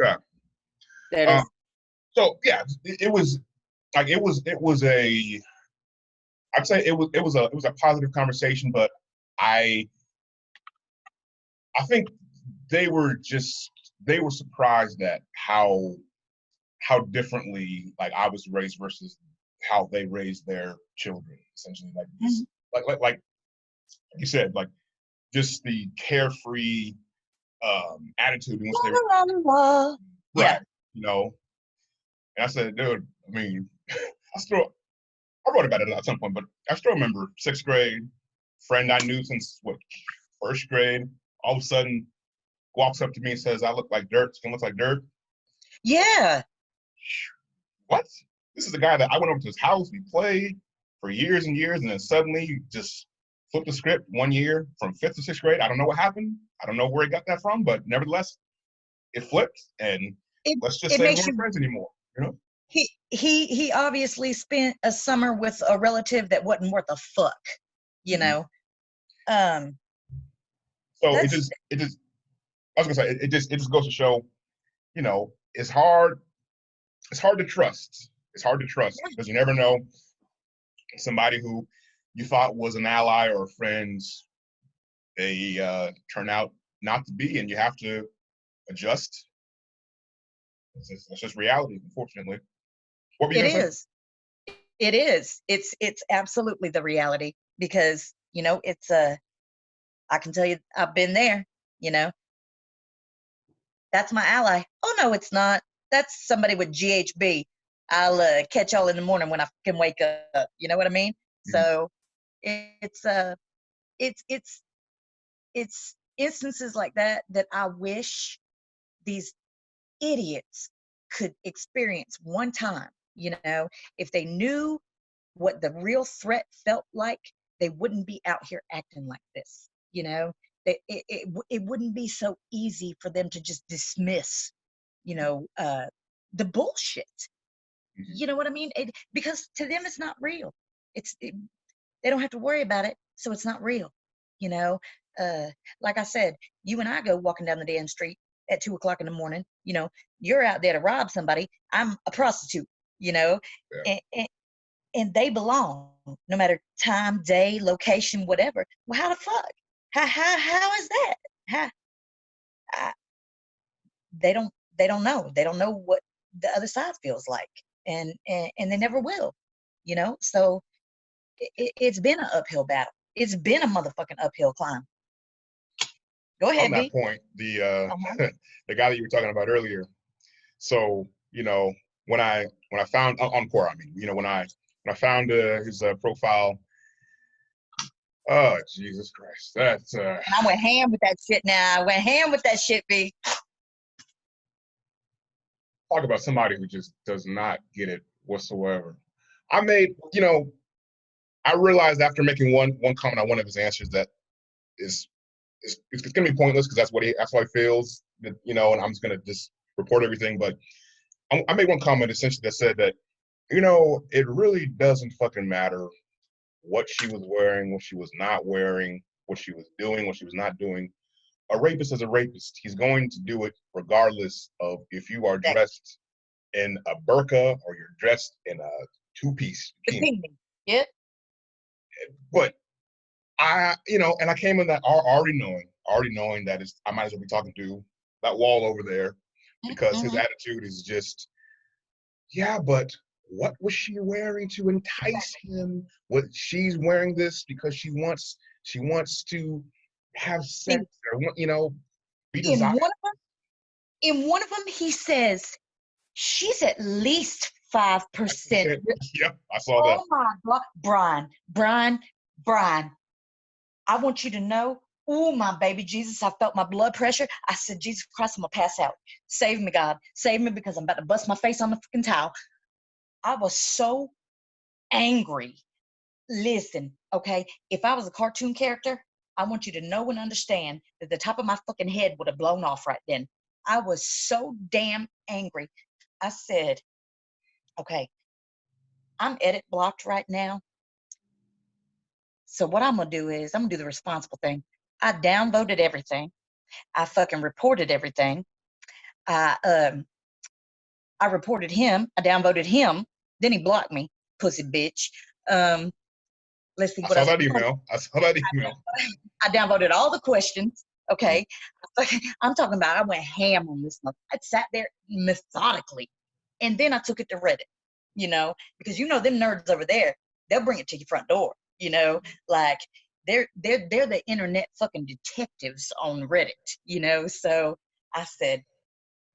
Okay. That Um, is, so yeah, it was like it was a I'd say it was a positive conversation, but I I think they were surprised at how differently like I was raised versus how they raised their children. Essentially, like Mhm. just like you said, like just the carefree attitude in which they were Yeah. right. You know, and I said, dude, I mean, I still I wrote about it at some point, but I still remember sixth grade friend I knew since what first grade. All of a sudden, walks up to me and says, "I look like dirt. Skin looks like dirt." Yeah. What? This is a guy that I went over to his house. We played for years and years, and then suddenly you just flipped the script 1 year from fifth to sixth grade. I don't know what happened. I don't know where he got that from, but nevertheless, it flipped. And It let's just it say we makes weren't you friends anymore. You know? he obviously spent a summer with a relative that wasn't worth a fuck, you Mhm. know. Um So it that's just it just I was gonna say it just goes to show, it's hard to trust. It's hard to trust because you never know somebody who you thought was an ally or a friend, they turn out not to be, and you have to adjust. That's just reality, unfortunately. What were you it gonna say? is. It is. It's absolutely the reality because, it's I can tell you I've been there, you know. That's my ally. Oh no, it's not. That's somebody with GHB. I'll catch y'all in the morning when I can wake up. You know what I mean? Mhm. So it's it's it's it's instances like that that I wish these idiots could experience one time. If they knew what the real threat felt like, they wouldn't be out here acting like this. It wouldn't be so easy for them to just dismiss, you know, uh, the bullshit. Mhm. You know what I mean? Because to them, it's not real. They don't have to worry about it, so it's not real. You know, uh, like I said, you and I go walking down the damn street at 2 o'clock in the morning. You're out there to rob somebody. I'm a prostitute. You know, Yeah. and they belong, no matter time, day, location, whatever. Well, how the fuck? How is that? How, I, they don't know. They don't know what the other side feels like, and they never will. So it's been an uphill battle. It's been a motherfucking uphill climb. Go On ahead, that B. point, the Uh-huh. the guy that you were talking about earlier. So when I found on Quora, I mean, when I found his profile. Oh Jesus Christ, that's And I went ham with that shit. Now I went ham with that shit, B. talk about somebody who just does not get it whatsoever. I made, you know, I realized after making one comment on one of his answers that is it's going to be pointless because that's what he feels, and I'm just going to just report everything. But I made one comment essentially that said that it really doesn't fucking matter what she was wearing, what she was not wearing, what she was doing, what she was not doing. A rapist is a rapist. He's going to do it regardless of if you are That dressed in a burqa or you're dressed in a two-piece bikini. bikini. Yeah. But and I came in that already knowing that I might as well be talking to that wall over there because his Mm-hmm. attitude is just, yeah, but what was she wearing to entice Exactly. him? What she's wearing this because she wants to have sex See, or be in desired. one of them, he says she's at least 5%. Yep, I saw that. Oh my God, Brian, I want you to know, oh my baby Jesus, I felt my blood pressure. I said, Jesus Christ, I'm gonna pass out. Save me, God. Save me because I'm about to bust my face on the fucking towel. I was so angry. Listen, okay, if I was a cartoon character, I want you to know and understand that the top of my fucking head would have blown off right then. I was so damn angry. I said, okay, I'm edit blocked right now. So what I'm gonna do is I'm gonna do the responsible thing. I downvoted everything. I fucking reported everything. I reported him. I downvoted him. Then he blocked me, pussy bitch. Let's see I what saw else. that email. I saw that email. I downvoted all the questions. Okay, I'm talking about. I went ham on this one. I sat there methodically, and then I took it to Reddit. You know, because you know them nerds over there, they'll bring it to your front door. You know, like they're the internet fucking detectives on Reddit. You know, so I said,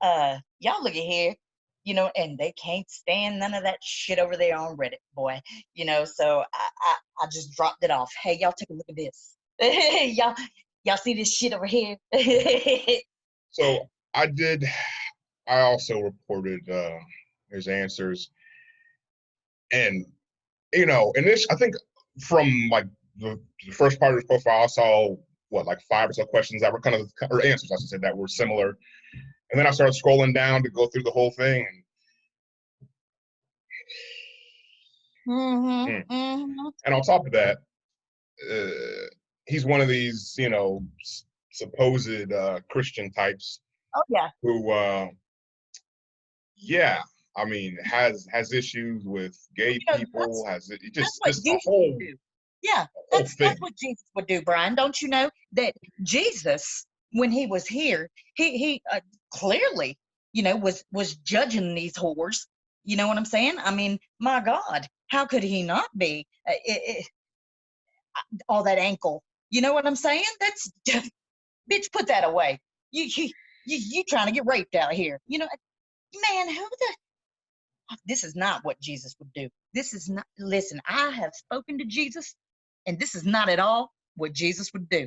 y'all look at here, you know, and they can't stand none of that shit over there on Reddit, boy. You know, so I just dropped it off. Hey, y'all take a look at this. y'all see this shit over here? So I also reported his answers. And, you know, and this, I think from like the first part of his profile, I saw what, like 5 or so questions that were kind of, or answers, I should say, that were similar. And then I started scrolling down to go through the whole thing. And on top of that, he's one of these, you know, supposed Christian types Oh yeah. who, yeah, I mean, has issues with gay You know, people, has it that's just what a Jesus whole would do. Yeah, whole thing. that's what Jesus would do, Brian. Don't you know that Jesus, when he was here, he clearly, you know, was judging these whores. You know what I'm saying? I mean, my God, how could he not be? All that ankle. You know what I'm saying? That's bitch. Put that away. You trying to get raped out here? You know, man. Who the? This is not what Jesus would do. This is not. Listen, I have spoken to Jesus, and this is not at all what Jesus would do.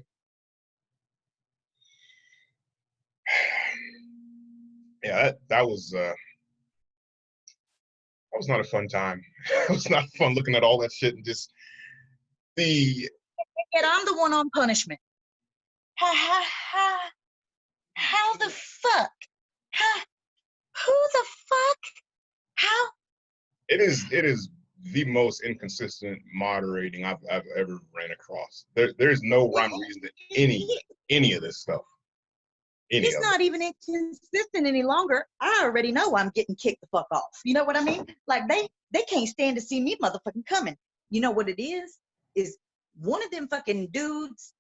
Yeah, that was not a fun time. It was not fun looking at all that shit and just the. Yet I'm the one on punishment. How the fuck? How, who the fuck? How? It is the most inconsistent moderating I've ever ran across. There's no rhyme or reason to any of this stuff. He's not even inconsistent any longer. I already know I'm getting kicked the fuck off. You know what I mean? Like they can't stand to see me motherfucking coming. You know what it is? Is one of them fucking dudes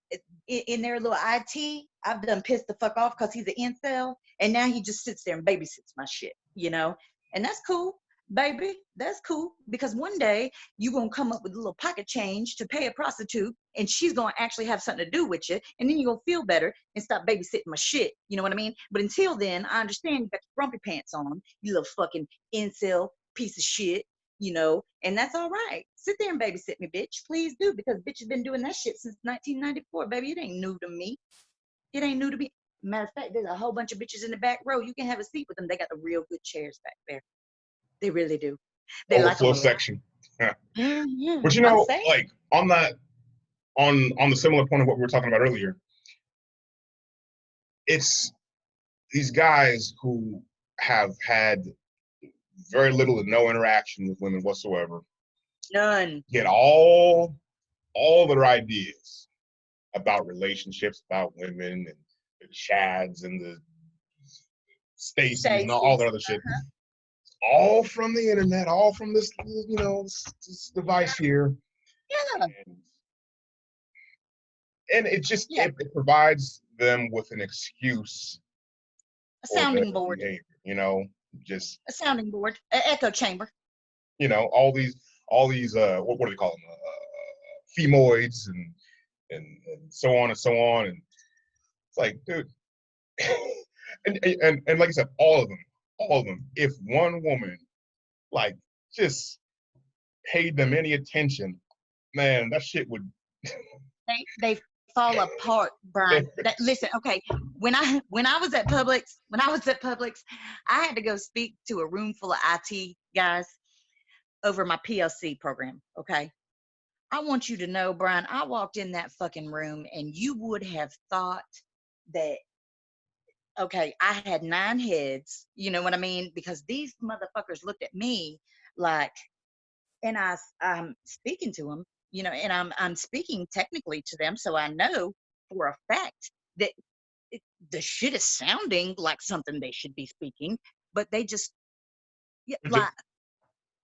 in their little IT, I've done pissed the fuck off because he's an incel, and now he just sits there and babysits my shit, you know? And that's cool, baby. That's cool. Because one day you're gonna come up with a little pocket change to pay a prostitute, and she's gonna actually have something to do with you, and then you're gonna feel better and stop babysitting my shit. You know what I mean? But until then, I understand you got your grumpy pants on, you little fucking incel piece of shit, you know, and that's all right. Sit there and babysit me, bitch. Please do, because bitch has been doing that shit since 1994, baby. It ain't new to me. It ain't new to me. Matter of fact, there's a whole bunch of bitches in the back row. You can have a seat with them. They got the real good chairs back there. They really do. They like them overflow a lot. section. Mm-hmm. But you know, like on that, on the similar point of what we were talking about earlier, it's these guys who have had very little to no interaction with women whatsoever None. get all their ideas about relationships, about women, and the Chads and the Stacy's and all that other shit. All from the internet, all from this, you know, this device here. Yeah. And it just it provides them with an excuse. A sounding board. Behavior, you know, just a sounding board, an echo chamber. You know, all these what do they call them? Femoids and so on and so on. And it's like, dude, and like I said, all of them. If one woman like just paid them any attention, man, that shit would. They fall apart, Brian. Listen, okay. When I was at Publix, I had to go speak to a room full of IT guys over my PLC program. Okay. I want you to know, Brian, I walked in that fucking room and you would have thought that, okay, I had 9 heads. You know what I mean? Because these motherfuckers looked at me like, and I'm speaking to them, you know, and I'm speaking technically to them, so I know for a fact that the shit is sounding like something they should be speaking, but they just, yeah, But like,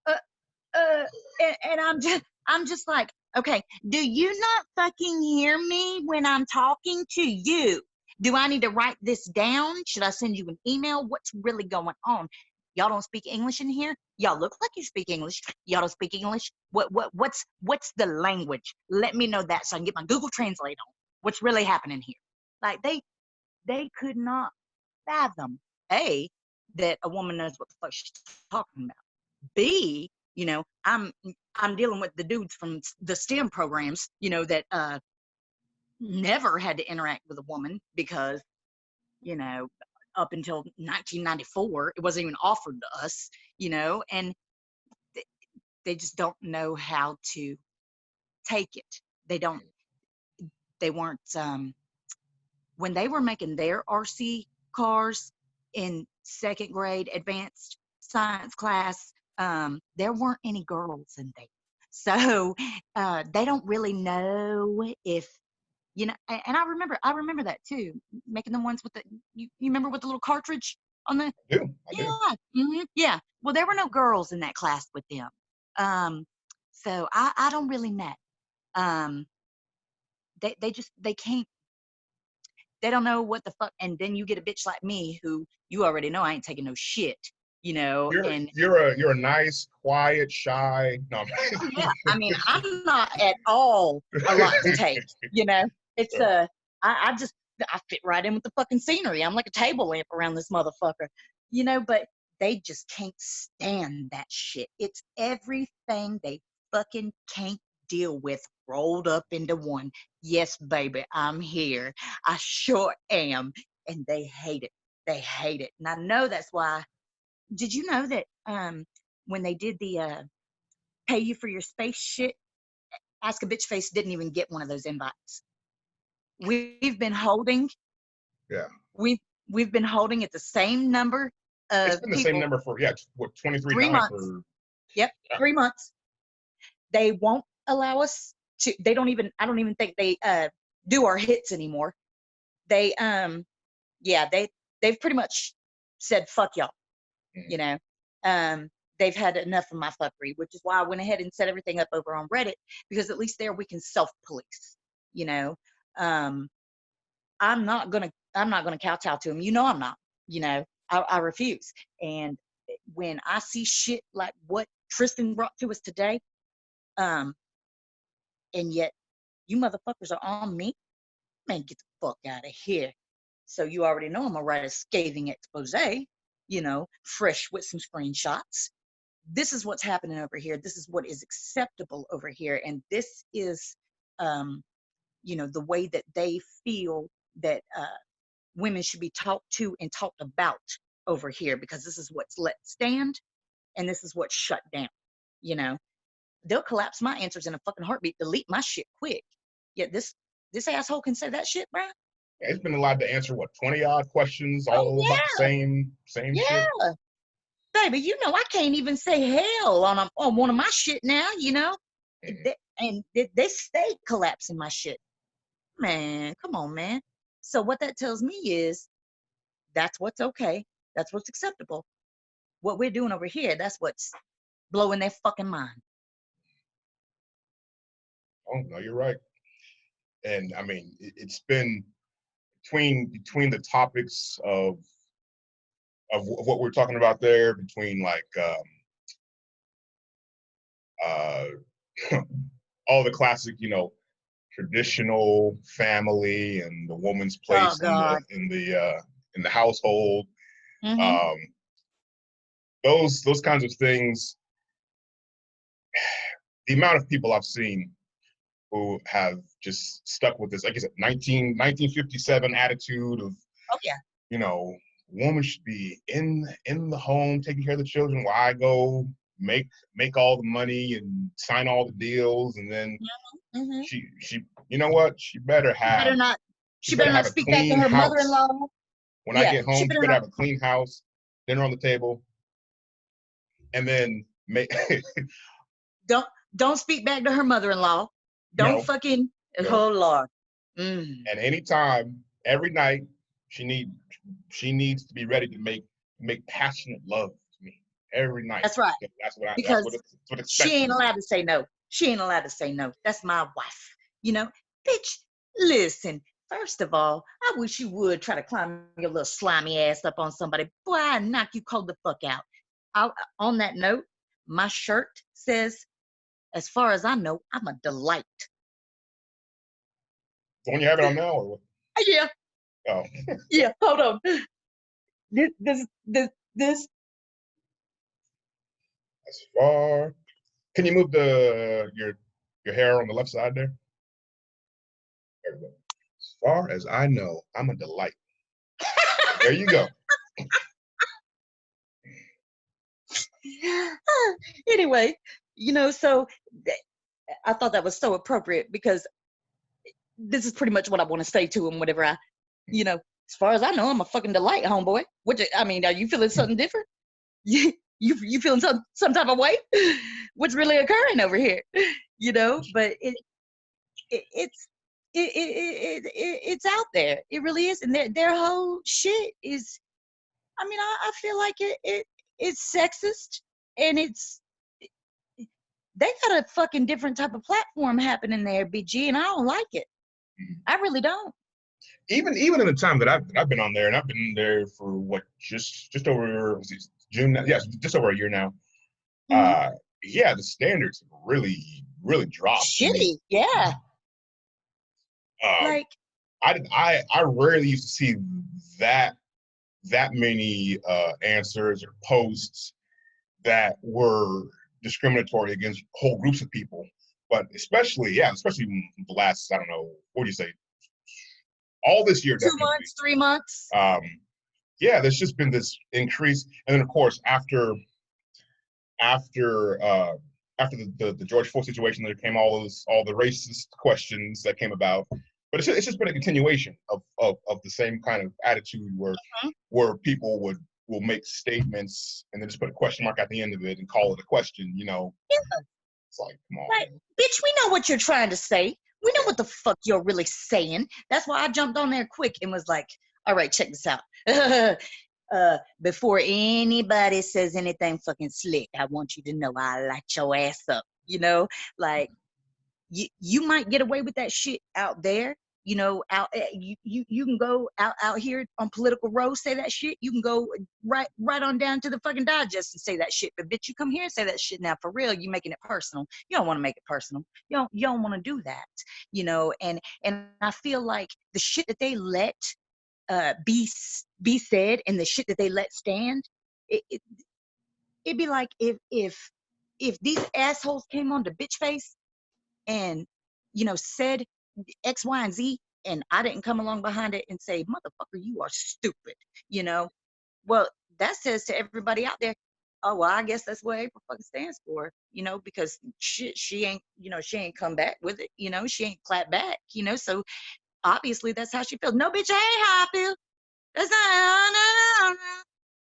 uh, uh, and I'm just like, okay, do you not fucking hear me when I'm talking to you? Do I need to write this down? Should I send you an email? What's really going on? Y'all don't speak English in here? Y'all look like you speak English. Y'all don't speak English? What's the language? Let me know that so I can get my Google Translate on. What's really happening here? Like they could not fathom A, that a woman knows what the fuck she's talking about. B, I'm dealing with the dudes from the STEM programs, that never had to interact with a woman because, up until 1994, it wasn't even offered to us, and they just don't know how to take it. They weren't, when they were making their RC cars in second grade advanced science class, there weren't any girls in there. So they don't really know if, and I remember that too, making the ones with you remember with the little cartridge on the, I do. I do. yeah. Well, there were no girls in that class with them. So I don't really know. They can't, they don't know what the fuck. And then you get a bitch like me who you already know I ain't taking no shit, and You're a nice, quiet, shy. No, oh, yeah, I mean, I'm not at all a lot to take, it's I fit right in with the fucking scenery. I'm like a table lamp around this motherfucker, but they just can't stand that shit. It's everything they fucking can't deal with rolled up into one. Yes, baby, I'm here. I sure am. And they hate it. They hate it. And I know that's why. Did you know that when they did the pay you for your space shit, Ask a Bitch Face didn't even get one of those invites. We've been holding, yeah. we've been holding at the same number It's of been the same people. number for 23 3 times months. for. Yep, Yeah. 3 months. They won't allow us to. They don't even. I don't even think they do our hits anymore. They yeah, they've pretty much said fuck y'all. Mhm. They've had enough of my fuckery, which is why I went ahead and set everything up over on Reddit, because at least there we can self-police. Um, I'm not gonna kowtow to them. I'm not. I refuse. And when I see shit like what Tristan brought to us today, um, and yet you motherfuckers are on me, man, get the fuck out of here. So you already know I'm gonna write a scathing expose, fresh with some screenshots. This is what's happening over here. This is what is acceptable over here. And this is, the way that they feel that women should be talked to and talked about over here, because this is what's let stand and this is what's shut down. They'll collapse my answers in a fucking heartbeat, delete my shit quick. Yet this asshole can say that shit, bro. Yeah, he's been allowed to answer 20 odd questions, Oh all about the same yeah, shit. baby. I can't even say hell on one of my shit now. And they stay collapsing my shit. Man, come on, man. So what that tells me is that's what's okay. That's what's acceptable. What we're doing over here, that's what's blowing their fucking mind. Oh no, you're right. And I mean, it's been between the topics of what we're talking about there, between like uh, all the classic, traditional family and the woman's Oh place God. in the household. Mm-hmm. Um, those kinds of things. The amount of people I've seen who have just stuck with this, like I said, 1957 attitude of, Oh yeah. Woman should be in the home taking care of the children while I go make all the money and sign all the deals, and then Mm-hmm. she you know what, she better have She better not a speak back to clean her house. mother-in-law. When I Yeah, get she home, she better better not. have a clean house, dinner on the table, and then make Don't speak back to her mother-in-law. Don't no, fucking. no. Oh Lord. Mm. And anytime, every night, She needs to be ready to make passionate love to me every night. That's right. That's Because what it's she ain't allowed to say no. She ain't allowed to say no. That's my wife. You know, bitch, listen. First of all, I wish you would try to climb your little slimy ass up on somebody. Boy, I'd knock you cold the fuck out. On that note, my shirt says, as far as I know, I'm a delight. The one you have it on now, or what? Yeah, Oh, yeah, hold on. This. as far. Can you move your hair on the left side there? There we go. As far as I know, I'm a delight. There you go. Anyway, so I thought that was so appropriate because this is pretty much what I want to say to him whenever as far as I know, I'm a fucking delight, homeboy. I mean, are you feeling something different? You feeling some type of way? What's really occurring over here? But it's out there. It really is, and their whole shit is. I mean, I feel like it's sexist, and they got a fucking different type of platform happening there, BG, and I don't like it. I really don't. Even in the time that I've been on there, and I've been there for what just over June. Yes, just over a year now. Mm-hmm. Yeah, the standards really dropped. Shitty, yeah. Like I rarely used to see that many answers or posts that were discriminatory against whole groups of people, but especially in the last, I don't know, what do you say, all this year, 2 months, 3 months. Yeah, there's just been this increase, and then of course after the George Floyd situation, there came all the racist questions that came about. But it's just been a continuation of the same kind of attitude where people will make statements and then just put a question mark at the end of it and call it a question. Yeah. It's like, come on. Right. Bitch, we know what you're trying to say. We know what the fuck you're really saying. That's why I jumped on there quick and was like, all right, check this out. Before anybody says anything fucking slick, I want you to know I light your ass up. Like you might get away with that shit out there. Out you can go out here on Political Row, say that shit. You can go right on down to the fucking Digest and say that shit. But bitch, you come here and say that shit now for real. You making it personal. You don't want to make it personal. You don't want to do that. And I feel like the shit that they let be said and the shit that they let stand, it'd be like if these assholes came on to bitch face and said X, Y, and Z, and I didn't come along behind it and say, motherfucker, you are stupid. Well, that says to everybody out there, oh well, I guess that's what April fucking stands for, because she ain't, she ain't come back with it, she ain't clapped back, so obviously that's how she feels. No, bitch, I ain't how I feel. That's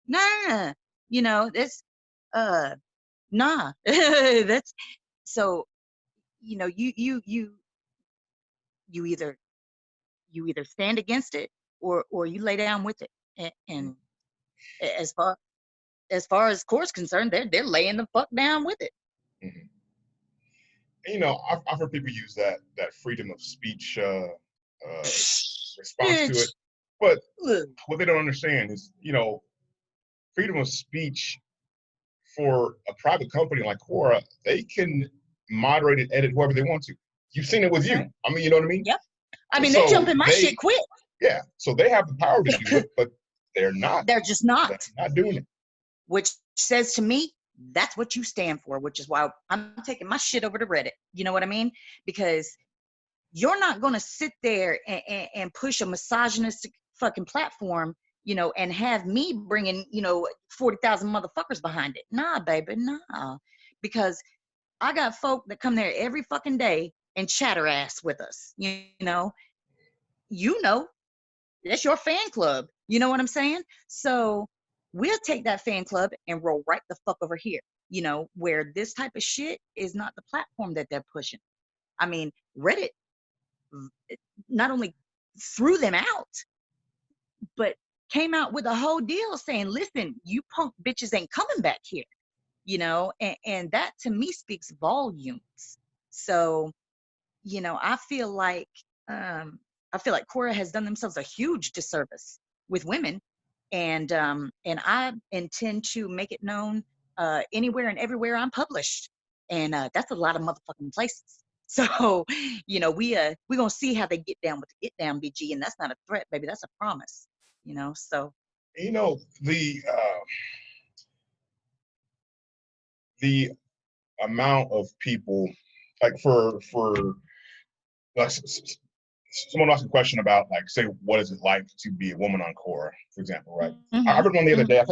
not no. That's nah. That's so you either stand against it or you lay down with it. And as far as court's concerned, they're laying the fuck down with it. Mm-hmm. And, I've heard people use that freedom of speech response to it, but what they don't understand is, freedom of speech for a private company like Quora, they can moderate and edit whoever they want to. You've seen it with you. Right. I mean, you know what I mean? Yep. I mean, they jump in my shit quick. Yeah. So they have the power to do it, but they're not. They're just not. They're not doing it. Which says to me, that's what you stand for, which is why I'm taking my shit over to Reddit. You know what I mean? Because you're not going to sit there and push a misogynistic fucking platform, and have me bringing, 40,000 motherfuckers behind it. Nah, baby, nah. Because I got folk that come there every fucking day and chatter ass with us, that's your fan club. You know what I'm saying? So we'll take that fan club and roll right the fuck over here, where this type of shit is not the platform that they're pushing. I mean, Reddit not only threw them out, but came out with a whole deal saying, listen, you punk bitches ain't coming back here, and that to me speaks volumes. So, I feel like Quora has done themselves a huge disservice with women, and I intend to make it known anywhere and everywhere I'm published, and that's a lot of motherfucking places. So, we gonna see how they get down with the get down, BG, and that's not a threat, baby. That's a promise. So The amount of people, like for like someone asked a question about, like, say, what is it like to be a woman on Quora, for example, right? I read one the other day. I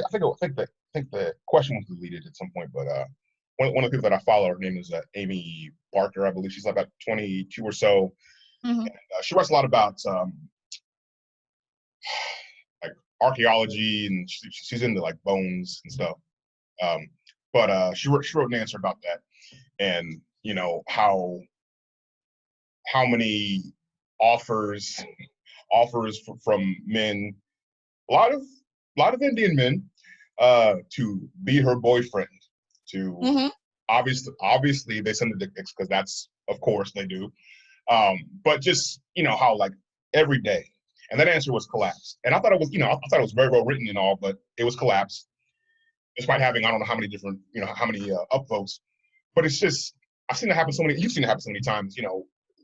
think the question was deleted at some point, but one of the people that I follow, her name is Amy Barker, I believe. She's like about 22 or so. And, she writes a lot about like archaeology, and she's into like bones and stuff. But she wrote an answer about that, and how many offers from men, a lot of Indian men, to be her boyfriend, to obviously they send the dick pics because that's, of course they do, but just how, like, every day. And that answer was collapsed, and I thought it was very well written and all, but it was collapsed despite having, I don't know how many different, how many upvotes. But it's just, I've seen it happen so many, you've seen it happen so many times,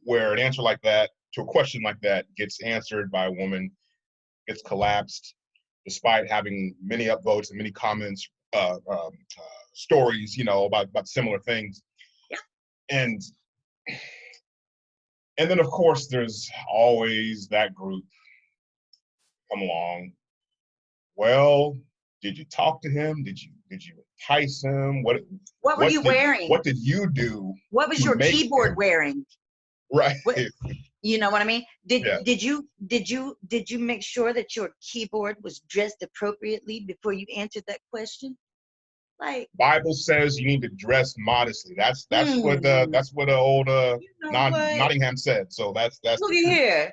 where an answer like that to a question like that gets answered by a woman, gets collapsed, despite having many upvotes and many comments, stories, about similar things. Yeah. And then, of course, there's always that group come along. Well, did you talk to him? Did you entice him? What were you wearing? What did you do? What was your keyboard wearing? Right. You know what I mean? Yeah. Did you make sure that your keyboard was dressed appropriately before you answered that question? Like, Bible says you need to dress modestly. That's what the old Nottingham said. So that's look at here.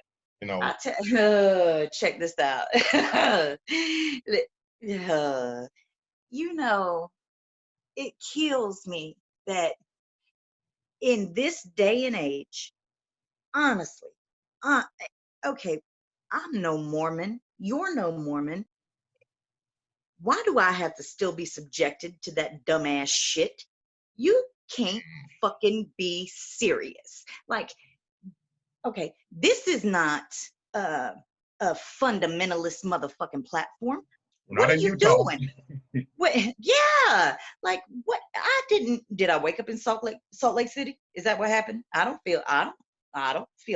Check this out. It kills me that in this day and age, honestly, okay, I'm no Mormon. You're no Mormon. Why do I have to still be subjected to that dumbass shit? You can't fucking be serious. Like, okay, this is not a fundamentalist motherfucking platform. What are you doing? What? Yeah, like what? Did I wake up in Salt Lake City? Is that what happened? I don't feel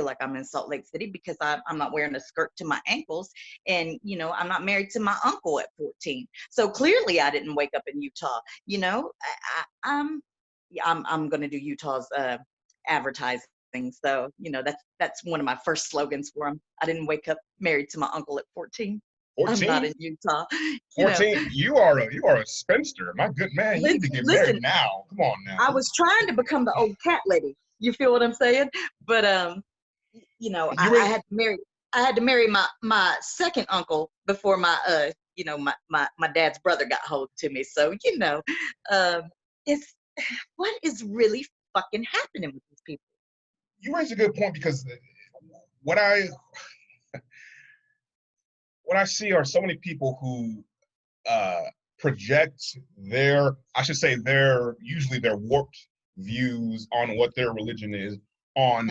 like I'm in Salt Lake City because I'm not wearing a skirt to my ankles, and I'm not married to my uncle at 14. So clearly, I didn't wake up in Utah. I'm going to do Utah's advertising. So that's one of my first slogans for them. I didn't wake up married to my uncle at 14. 14? I'm not in Utah. 14? You are a spinster. My good man, you need to get married now. Come on now. I was trying to become the old cat lady. You feel what I'm saying? But I had to marry my second uncle before my my dad's brother got hold to me. So it's what is really fucking happening with these people? You raise a good point, because what I see are so many people who project usually their warped views on what their religion is on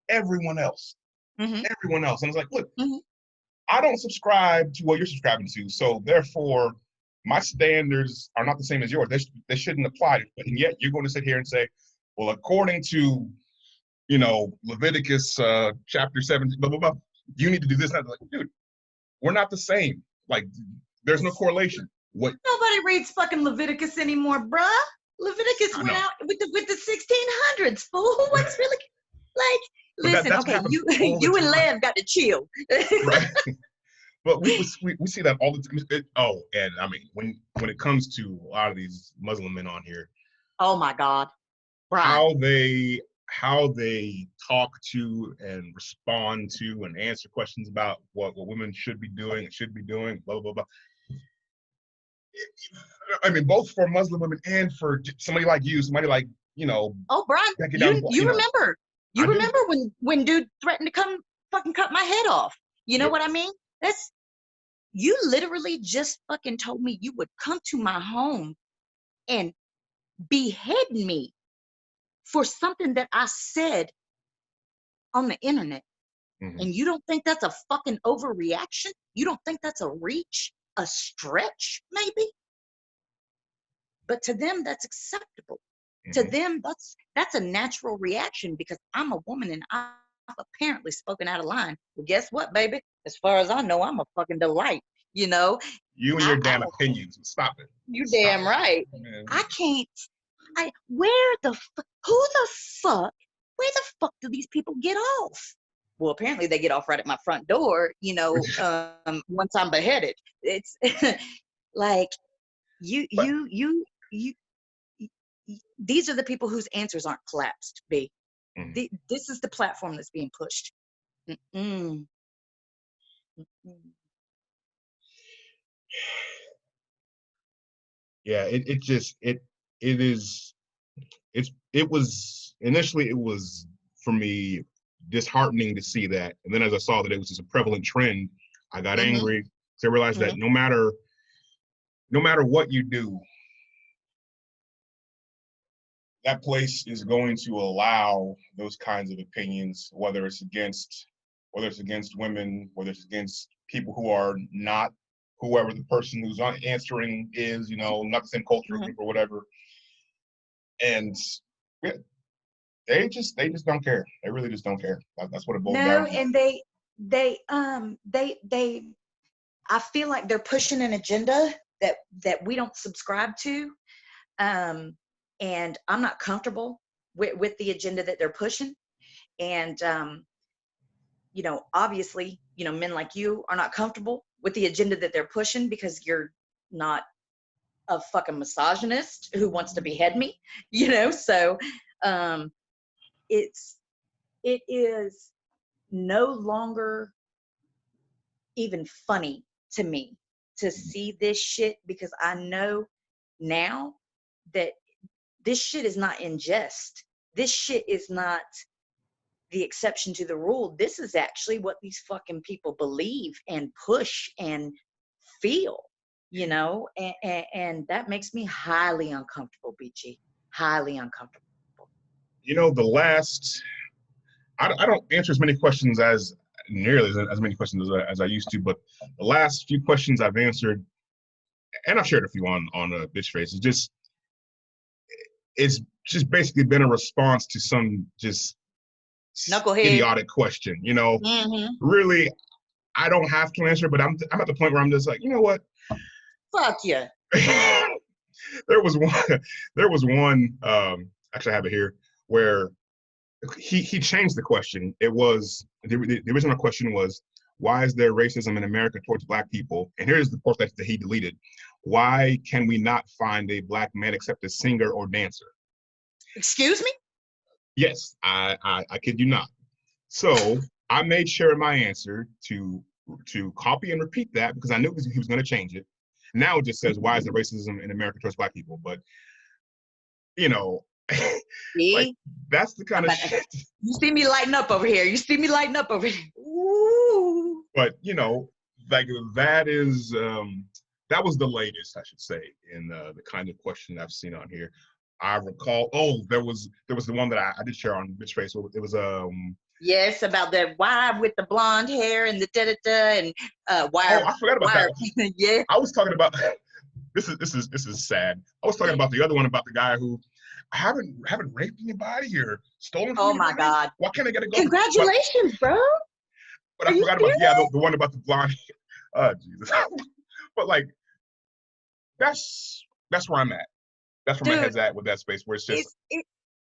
everyone else. Everyone else. And it's like, look, I don't subscribe to what you're subscribing to, so therefore my standards are not the same as yours. They shouldn't apply. And yet you're going to sit here and say, well, according to Leviticus chapter 17, blah blah blah, you need to do this. And I'm like, dude, we're not the same. Like, there's no correlation. What? Nobody reads fucking Leviticus anymore, bruh. Leviticus went out with the 1600s, fool. What's really like? Listen, okay, you and Lev got to chill. Right. But we see that all the time. And I mean, when it comes to a lot of these Muslim men on here, oh my God, right. how they talk to and respond to and answer questions about what women should be doing and should be doing, blah, blah, blah. I mean, both for Muslim women and for somebody like you, somebody like, Oh, Brian, Becky you down, you remember I do. remember when dude threatened to come fucking cut my head off? You know Yep. what I mean? That's you literally just fucking told me you would come to my home and behead me for something that I said on the internet. Mhm. And you don't think that's a fucking overreaction? You don't think that's a reach, a stretch, maybe? But to them, that's acceptable. To Mhm. them, that's a natural reaction because I'm a woman and I've apparently spoken out of line. Well, guess what, baby? As far as I know, I'm a fucking delight. You know, You and your damn opinions. Stop it. you Stop damn it. right. Man. I can't. Where the who the fuck? Where the fuck do these people get off? Well, apparently they get off right at my front door. Once I'm beheaded, it's like you, But you, you, you. These are the people whose answers aren't collapsed. B. Mhm. This is the platform that's being pushed. Mm-mm. Mm-mm. Yeah, it was initially, it was for me disheartening to see that, and then as I saw that it was just a prevalent trend, I got Mm-hmm. angry because I realized that no matter what you do, that place is going to allow those kinds of opinions, whether it's against women, whether it's against people who are not whoever the person who's answering is, not the same culture Mm-hmm. group or whatever. And yeah, they just don't care. They really just don't care. That's what it boils No, down to. and they I feel like they're pushing an agenda that we don't subscribe to, and I'm not comfortable with the agenda that they're pushing. And obviously, men like you are not comfortable with the agenda that they're pushing because you're not a fucking misogynist who wants to behead me. So um, it is no longer even funny to me to see this shit because I know now that this shit is not in jest. This shit is not the exception to the rule. This is actually what these fucking people believe and push and feel, and that makes me highly uncomfortable, BG. Highly uncomfortable. The last, I don't answer as many questions as nearly as many questions as I used to, but the last few questions I've answered, and I've shared a few on Bitch Face, it's just basically been a response to some just Knucklehead. idiotic question. Mm-hmm. Really, I don't have to answer, but I'm at the point where I'm just like, you know what? Fuck you. There was one. Actually, I have it here where he changed the question. It was the original question was, why is there racism in America towards Black people? And here's the part that he deleted. Why can we not find a Black man except a singer or dancer? Excuse me? Yes, I kid you not. So I made sure in my answer to copy and repeat that because I knew he was going to change it. Now it just says, why is there racism in America towards Black people? But like that's the kind of shit. You see me lighting up over here. Ooh. But like that is that was the latest, I should say, in the kind of question I've seen on here. I recall. Oh, there was the one that I did share on Bitch Face. It was yes, about the why with the blonde hair and the da-da-da and why. Oh, I forgot about that. Yeah. I was talking about this is sad. I was talking about the other one about the guy who haven't raped anybody or stolen. Oh my God! Why can't I get a go? Congratulations, bro. But I forgot about the one about the blonde. Jesus. But like that's where I'm at. That's where my head's at with that space where it's just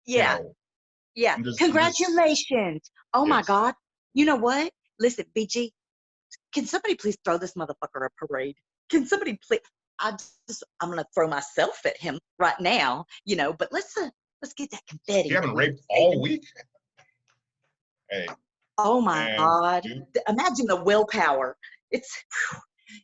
yeah. Congratulations. Oh my God. You know what? Listen, BG, can somebody please throw this motherfucker a parade? Can somebody please? I'm gonna throw myself at him right now, but Let's get that confetti. You haven't raped all week? Hey, Oh my man, God. dude. Imagine the willpower. It's, whew,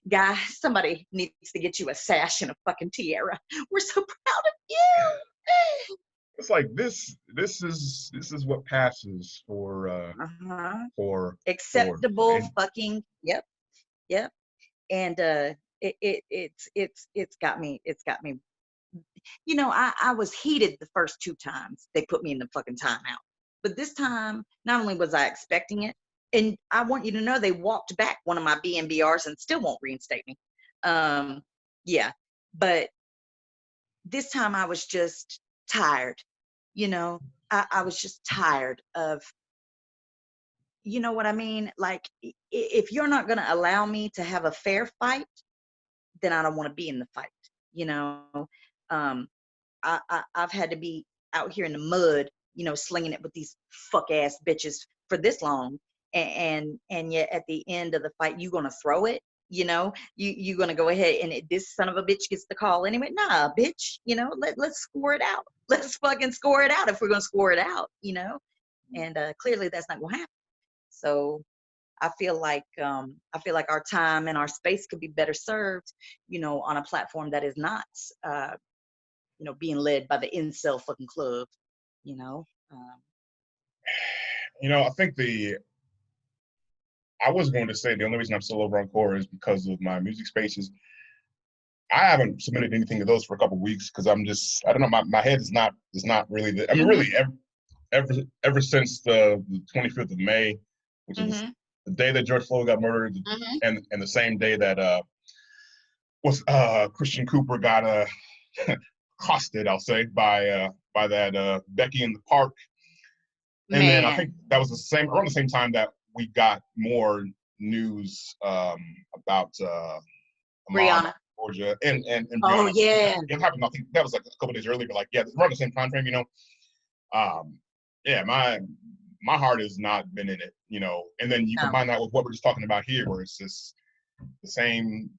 guy, somebody needs to get you a sash and a fucking tiara. We're so proud of you. It's like this is what passes for Uh-huh. for Acceptable and fucking, yep, yep. And it's got me, you know, I was heated the first 2 times they put me in the fucking timeout. But this time, not only was I expecting it, and I want you to know they walked back one of my BNBRs and still won't reinstate me. Um, yeah, but this time I was just tired. You know, I was just tired of, you know what I mean? Like, if you're not going to allow me to have a fair fight, then I don't want to be in the fight. You know, um, I've had to be out here in the mud, you know, slinging it with these fuck ass bitches for this long, and yet at the end of the fight, you gonna throw it, you know, you gonna go ahead and this son of a bitch gets the call anyway. Nah, bitch, you know, let's score it out. Let's fucking score it out if we're gonna score it out, you know, and clearly that's not gonna happen. So I feel like our time and our space could be better served, you know, on a platform that is not you know, being led by the incel fucking club, you know. you know, I think I was going to say the only reason I'm still over on Core is because of my music spaces. I haven't submitted anything to those for a couple of weeks because I don't know, my head is not really I mean, really ever since the 25th of May, which is the day that George Floyd got murdered, and the same day that Christian Cooper got accosted, I'll say, by that Becky in the park. And then I think that was around the same time that we got more news about Brianna, Georgia, and oh Brianna. yeah, It happened. I think that was like a couple days earlier, but like, yeah, around the same time frame, you know. Yeah, my heart has not been in it, you know. And then you combine that with what we're just talking about here, where it's just the same,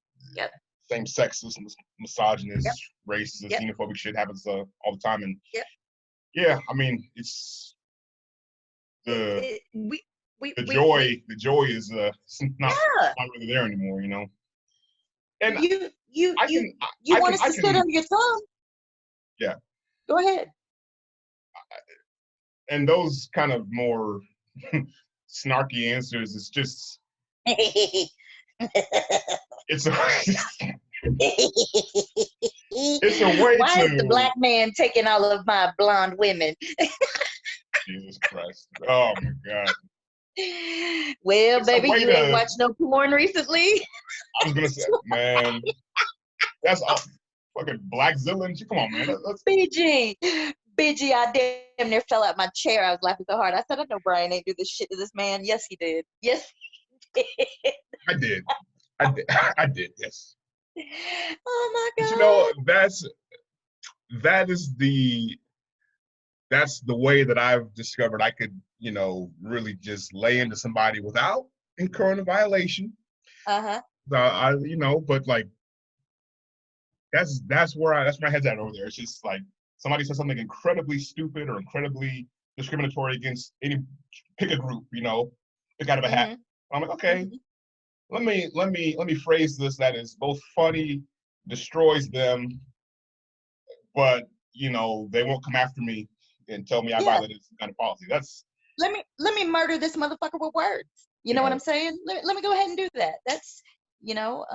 same sexist, misogynist, racist, xenophobic shit happens all the time. And yeah, I mean, it's the joy is not really there anymore, you know. And you want us to sit under your thumb? Yeah. Go ahead. And those kind of more snarky answers, it's just it's a it's a way Why to. is the black man taking all of my blonde women? Jesus Christ! Oh my God! Well, it's baby, you ain't watched no porn recently. I was gonna say, man, that's all fucking Blackzilla. Come on, man. BG, I damn near fell out my chair. I was laughing so hard. I said, I know Brian ain't do this shit to this man. Yes, he did. Yes, he did. I did. Yes. Oh my God! But you know, that's the way that I've discovered I could, you know, really just lay into somebody without incurring a violation. You know, but like that's where my head's at over there. It's just like somebody says something incredibly stupid or incredibly discriminatory against pick a group, you know, pick out of a hat. I'm like, okay, let me phrase this that is both funny, destroys them, but you know, they won't come after me and tell me I violated some kind of policy. That's let me murder this motherfucker with words. You know what I'm saying? Let me go ahead and do that. That's, you know,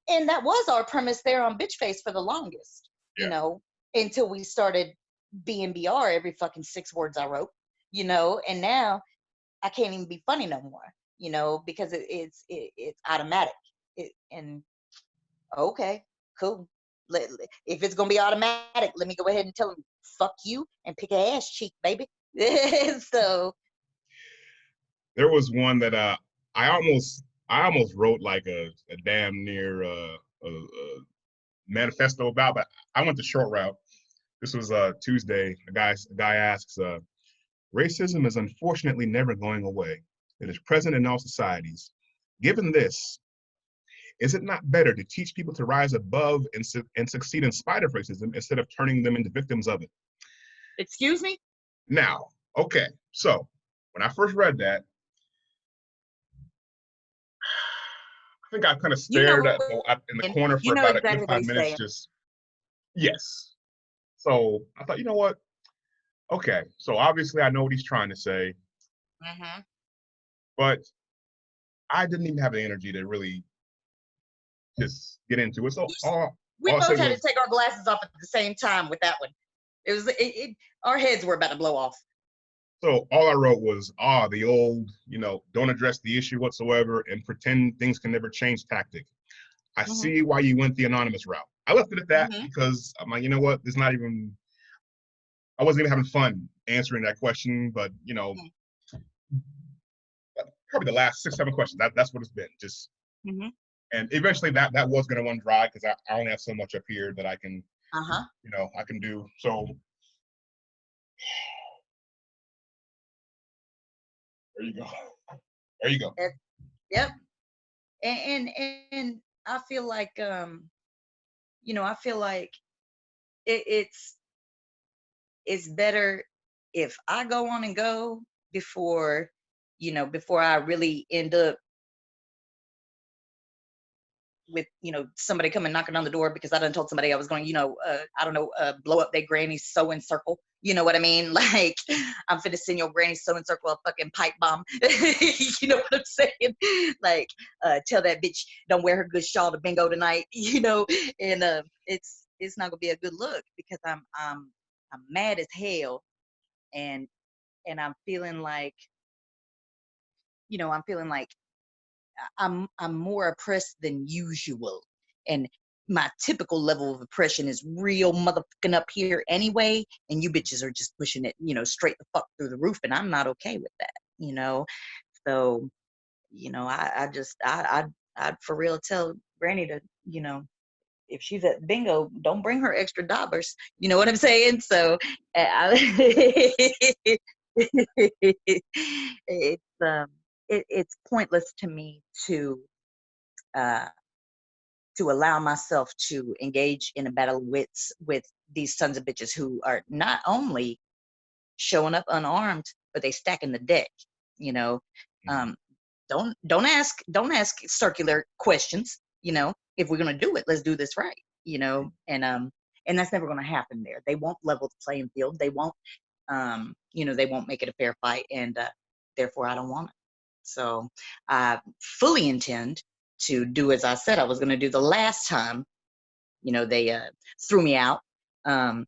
and that was our premise there on Bitch Face for the longest, you know, until we started BNBR every fucking 6 words I wrote, you know, and now I can't even be funny no more, you know, because it's automatic. And okay, cool. If it's gonna be automatic, let me go ahead and tell him fuck you and pick a ass cheek, baby. So there was one that I almost wrote like a damn near a manifesto about, but I went the short route. This was Tuesday. A guy asks, racism is unfortunately never going away. It is present in all societies. Given this, Is it not better to teach people to rise above and succeed in spite of racism instead of turning them into victims of it? Excuse me? Now, okay, so when I first read that, I think I kind of You know stared what? in the corner for You know about a exactly good what five he's minutes, saying. just, yes. So I thought, you know what? Okay, so obviously I know what he's trying to say, Mm-hmm. but I didn't even have the energy to really just get into it. So We all I both said had to was, take our glasses off at the same time with that one. Our heads were about to blow off. so all I wrote was, the old, don't address the issue whatsoever and pretend things can never change tactic. I Mm-hmm. see why you went the anonymous route. I left it at that Mm-hmm. because I'm like, you know what? There's not even, I wasn't even having fun answering that question, but probably the last 6, 7 questions, that's what it's been. Just, Mm-hmm. and eventually that was going to run dry because I only have so much up here that I can, Uh-huh. I can do. So there you go. There you go. Yep. And I feel like I feel like it's better if I go on and go before before I really end up with somebody coming knocking on the door because I done told somebody I was going I don't know, blow up their granny's sewing circle. You know what I mean? Like, I'm finna send your granny sewing circle a fucking pipe bomb. You know what I'm saying? Like, tell that bitch don't wear her good shawl to bingo tonight. And it's not gonna be a good look because I'm mad as hell, and I'm feeling like I'm feeling like I'm more oppressed than usual. And my typical level of oppression is real motherfucking up here anyway. And you bitches are just pushing it, straight the fuck through the roof. And I'm not okay with that. So, I'd for real tell Granny to, if she's at bingo, don't bring her extra dollars. You know what I'm saying? So it's pointless to me uh, to allow myself to engage in a battle with these sons of bitches who are not only showing up unarmed, but they stacking the deck. You know, um, don't ask circular questions. If we're gonna do it, let's do this right. And that's never gonna happen there. They won't level the playing field. They won't, they won't make it a fair fight, and therefore I don't want it. So I fully intend to do as I said I was going to do the last time, they threw me out. And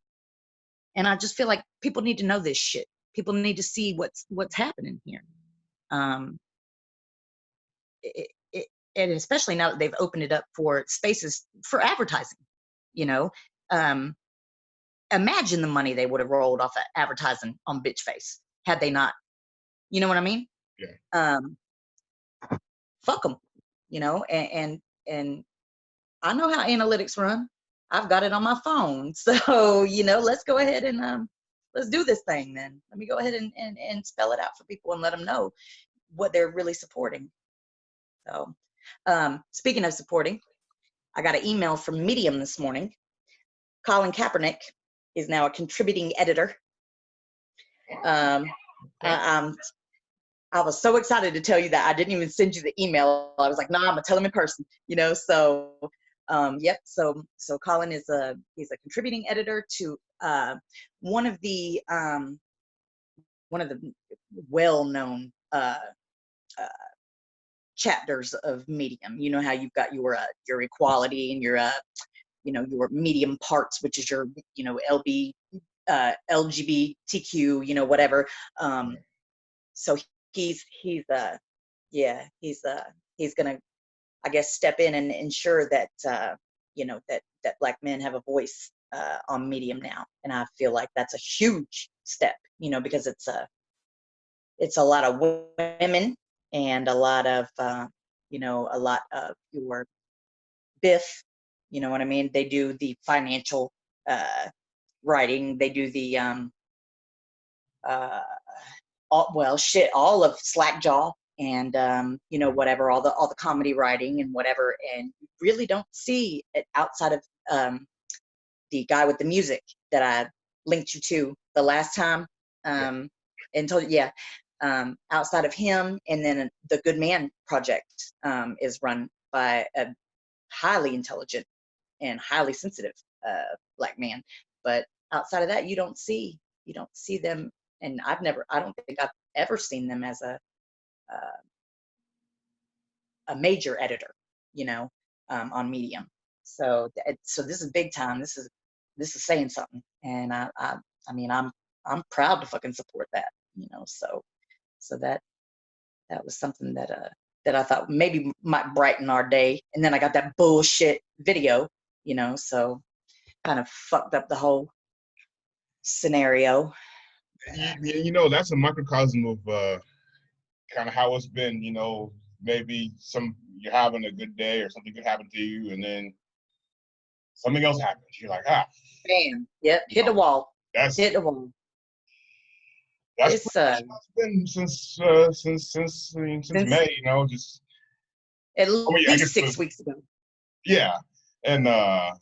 I just feel like people need to know this shit. People need to see what's happening here. Um, it, it, and especially now that they've opened it up for spaces for advertising, you know, um, imagine the money they would have rolled off of advertising on Bitch Face had they not, you know what I mean? Yeah. Fuck them, and I know how analytics run. I've got it on my phone. So, let's go ahead and let's do this thing then. Let me go ahead and spell it out for people and let them know what they're really supporting. So, speaking of supporting, I got an email from Medium this morning. Colin Kaepernick is now a contributing editor. I was so excited to tell you that I didn't even send you the email. I was like, nah, I'm gonna tell him in person, So, yep. So Colin he's a contributing editor to one of the well-known chapters of Medium. You know how you've got your equality and your your Medium parts, which is your LGBTQ, whatever. So he's gonna, I guess, step in and ensure that that Black men have a voice on Medium now, and I feel like that's a huge step, because it's a lot of women and a lot of your Biff, you know what I mean? They do the financial writing, they do the all of Slackjaw, and you know, whatever, all the comedy writing and whatever, and you really don't see it outside of the guy with the music that I linked you to the last time, and told you, yeah. Outside of him, and then the Good Man Project is run by a highly intelligent and highly sensitive black man. But outside of that, you don't see them, and I don't think I've ever seen them as a major editor, you know, on Medium. So this is big time. This is saying something, and I mean, I'm proud to fucking support that, you know. So that was something that I thought maybe might brighten our day. And then I got that bullshit video, you know, so kind of fucked up the whole scenario. You know, that's a microcosm of kind of how it's been. You know, maybe you're having a good day or something could happen to you, and then something else happens. You're like, bam, yep, hit the wall. Hit the wall. That's been since May, you know, just at least 6 weeks ago. Yeah, and I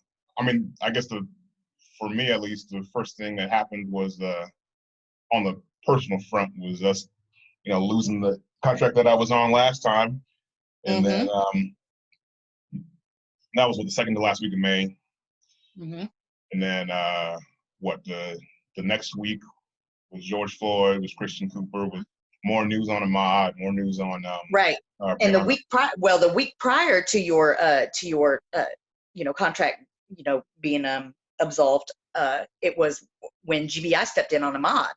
mean, I guess for me at least, the first thing that happened was on the personal front was us, you know, losing the contract that I was on last time, and then that was the second to last week of May, and then the next week was George Floyd, was Christian Cooper, with more news on Ahmaud, more news on right. And the week prior to your you know, contract, you know, being absolved, it was when GBI stepped in on Ahmaud,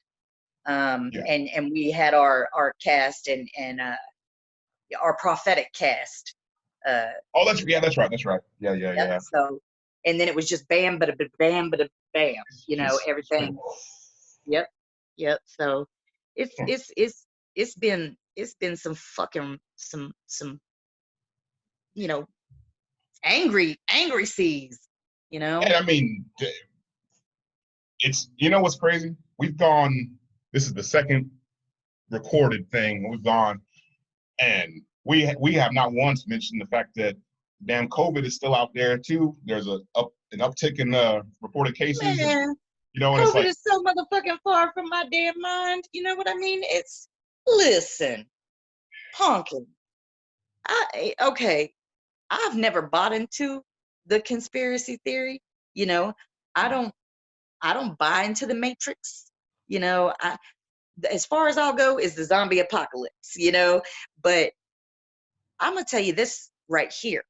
and we had our cast and our prophetic cast. That's right. Yeah. So, and then it was just bam, but a bam, you know, everything. Yep. So it's been some fucking some you know, angry seas, you know. And I mean, it's, you know what's crazy? This is the second recorded thing we've gone, and we have not once mentioned the fact that damn COVID is still out there too. There's an uptick in reported cases. Man. You know, COVID is so motherfucking far from my damn mind. You know what I mean? Listen, Pumpkin. I've never bought into the conspiracy theory. You know, I don't buy into the Matrix. You know, as far as I'll go is the zombie apocalypse. You know, but I'm gonna tell you this right here.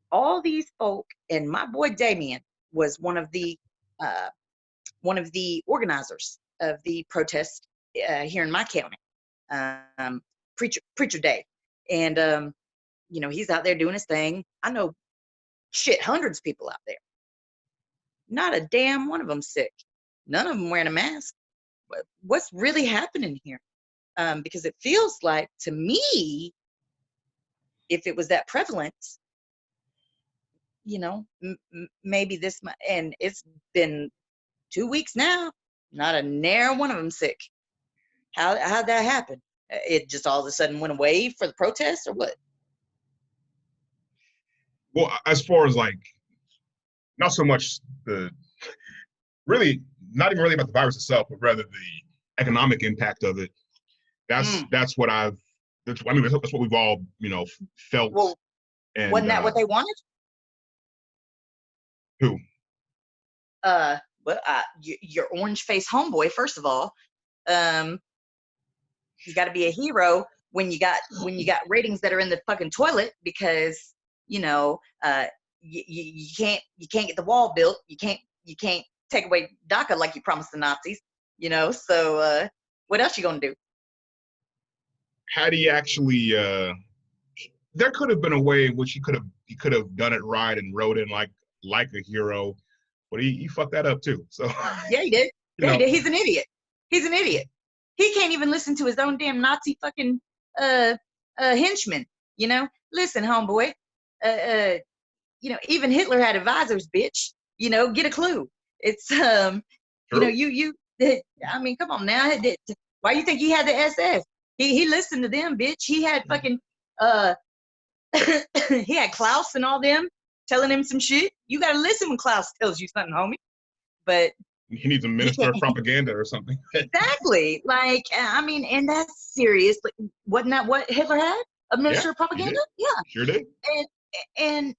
All these folk, and my boy Damien was one of the organizers of the protest here in my county, Preacher Day, and you know, he's out there doing his thing. I know hundreds of people out there. Not a damn one of them sick. None of them wearing a mask. What's really happening here? Because it feels like, to me, if it was that prevalent, you know, maybe this, and it's been 2 weeks now, not a near one of them sick. How'd that happen? It just all of a sudden went away for the protests, or what? Well, as far as like, not so much not even really about the virus itself, but rather the economic impact of it. That's what we've all, you know, felt. Well, and wasn't that what they wanted? Who? Well, your orange face homeboy, first of all. You got to be a hero when you got ratings that are in the fucking toilet, because, you know, you can't get the wall built. You can't take away DACA like you promised the Nazis, you know. So what else you gonna do? Had he actually, there could have been a way in which he could have done it right and wrote in like a hero, but he fucked that up too. So yeah, he did. Yeah, he did. He's an idiot. He can't even listen to his own damn Nazi fucking henchmen. You know, listen, homeboy. You know, even Hitler had advisors, bitch. You know, get a clue. It's you know, I mean, come on now. Why you think he had the SS? He listened to them, bitch. He had fucking he had Klaus and all them telling him some shit. You gotta listen when Klaus tells you something, homie. But He needs a minister of propaganda or something. exactly, like I mean, and that's serious. Like, wasn't that what Hitler had? A minister of propaganda? Yeah. Sure did. And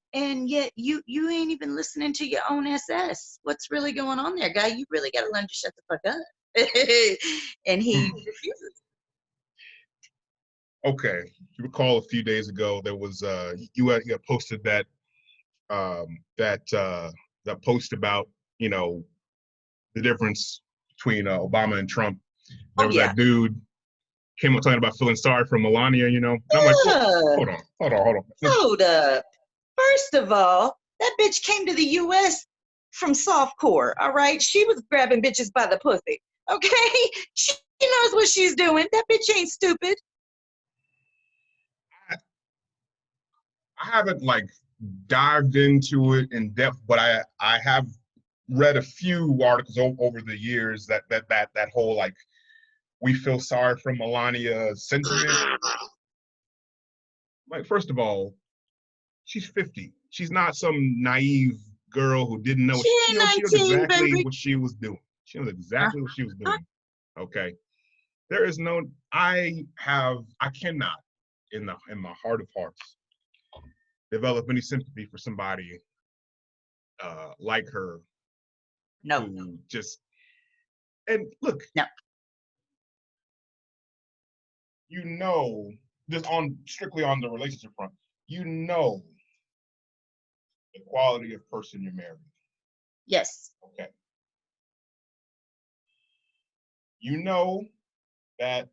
yet you ain't even listening to your own SS. What's really going on there, guy? You really gotta learn to shut the fuck up. And he refuses. Okay, you recall a few days ago there was you had posted that that post about the difference between Obama and Trump. There was that dude came up talking about feeling sorry for Melania, And I'm like, hold on. Hold up. First of all, that bitch came to the U.S. from softcore, all right? She was grabbing bitches by the pussy, okay? She knows what she's doing. That bitch ain't stupid. I haven't dived into it in depth, but I have read a few articles over the years that whole we feel sorry for Melania sentiment. First of all, she's 50. She's not some naive girl who didn't know. She knows exactly what she was doing. She knows exactly what she was doing. Okay. There is no. I cannot, in my heart of hearts, develop any sympathy for somebody like her. No. Who just and look. No. Just strictly on the relationship front, the quality of person you're married. Yes. Okay. That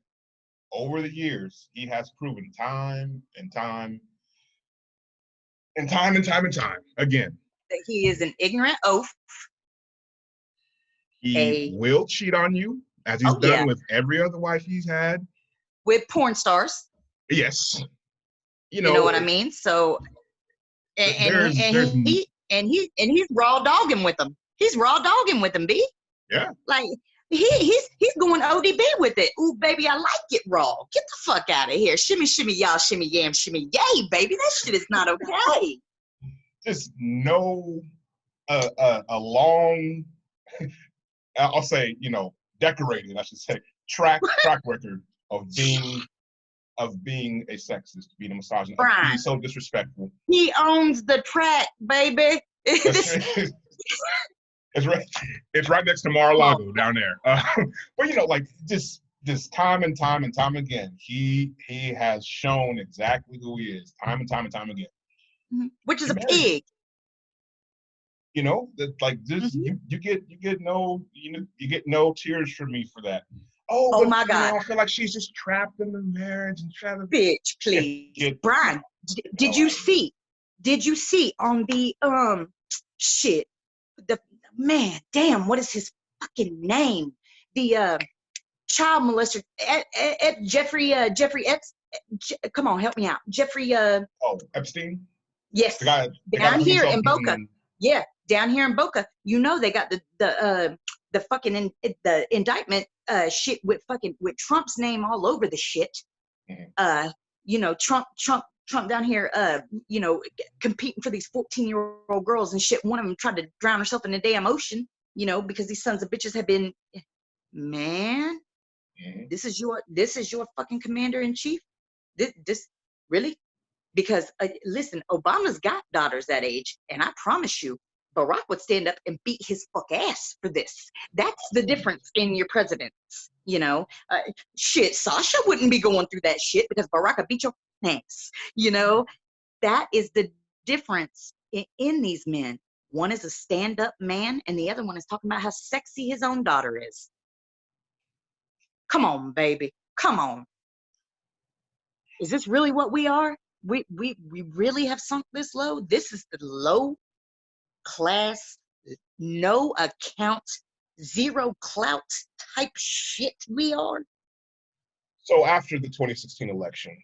over the years he has proven time and time again that he is an ignorant oaf. He will cheat on you, as he's done with every other wife he's had. With porn stars. Yes. You know what I mean? So and he's raw dogging with them. He's raw dogging with them, B. Yeah. Like he's going ODB with it. Ooh, baby, I like it raw. Get the fuck out of here. Shimmy, shimmy, y'all, shimmy, yam, shimmy, yay, baby. That shit is not okay. Just a long, I'll say, decorated, I should say, track record of being a sexist, being a misogynist, being so disrespectful. He owns the track, baby. It's right next to Mar-a-Lago down there. But just time and time again, he has shown exactly who he is, time and time again. Which is a pig. You get no tears from me for that. Oh my God! I feel like she's just trapped in the marriage and trying to. Bitch, please, Brian. Did you see? Did you see on the shit? The man, damn, what is his fucking name? The child molester, Jeffrey Epps. Come on, help me out, Jeffrey. Epstein. Yes, down here in Boca. Yeah, down here in Boca. They got the fucking the indictment shit with Trump's name all over the shit. Trump down here, competing for these 14-year-old girls and shit. One of them tried to drown herself in the damn ocean, because these sons of bitches have been, man, this is your fucking commander in chief. This really? Because listen, Obama's got daughters that age, and I promise you, Barack would stand up and beat his fuck ass for this. That's the difference in your presidents, shit, Sasha wouldn't be going through that shit because Barack would beat your ass, That is the difference in these men. One is a stand-up man, and the other one is talking about how sexy his own daughter is. Come on, baby. Come on. Is this really what we are? We really have sunk this low? This is the low class, no account, zero clout type shit we are. So after the 2016 election,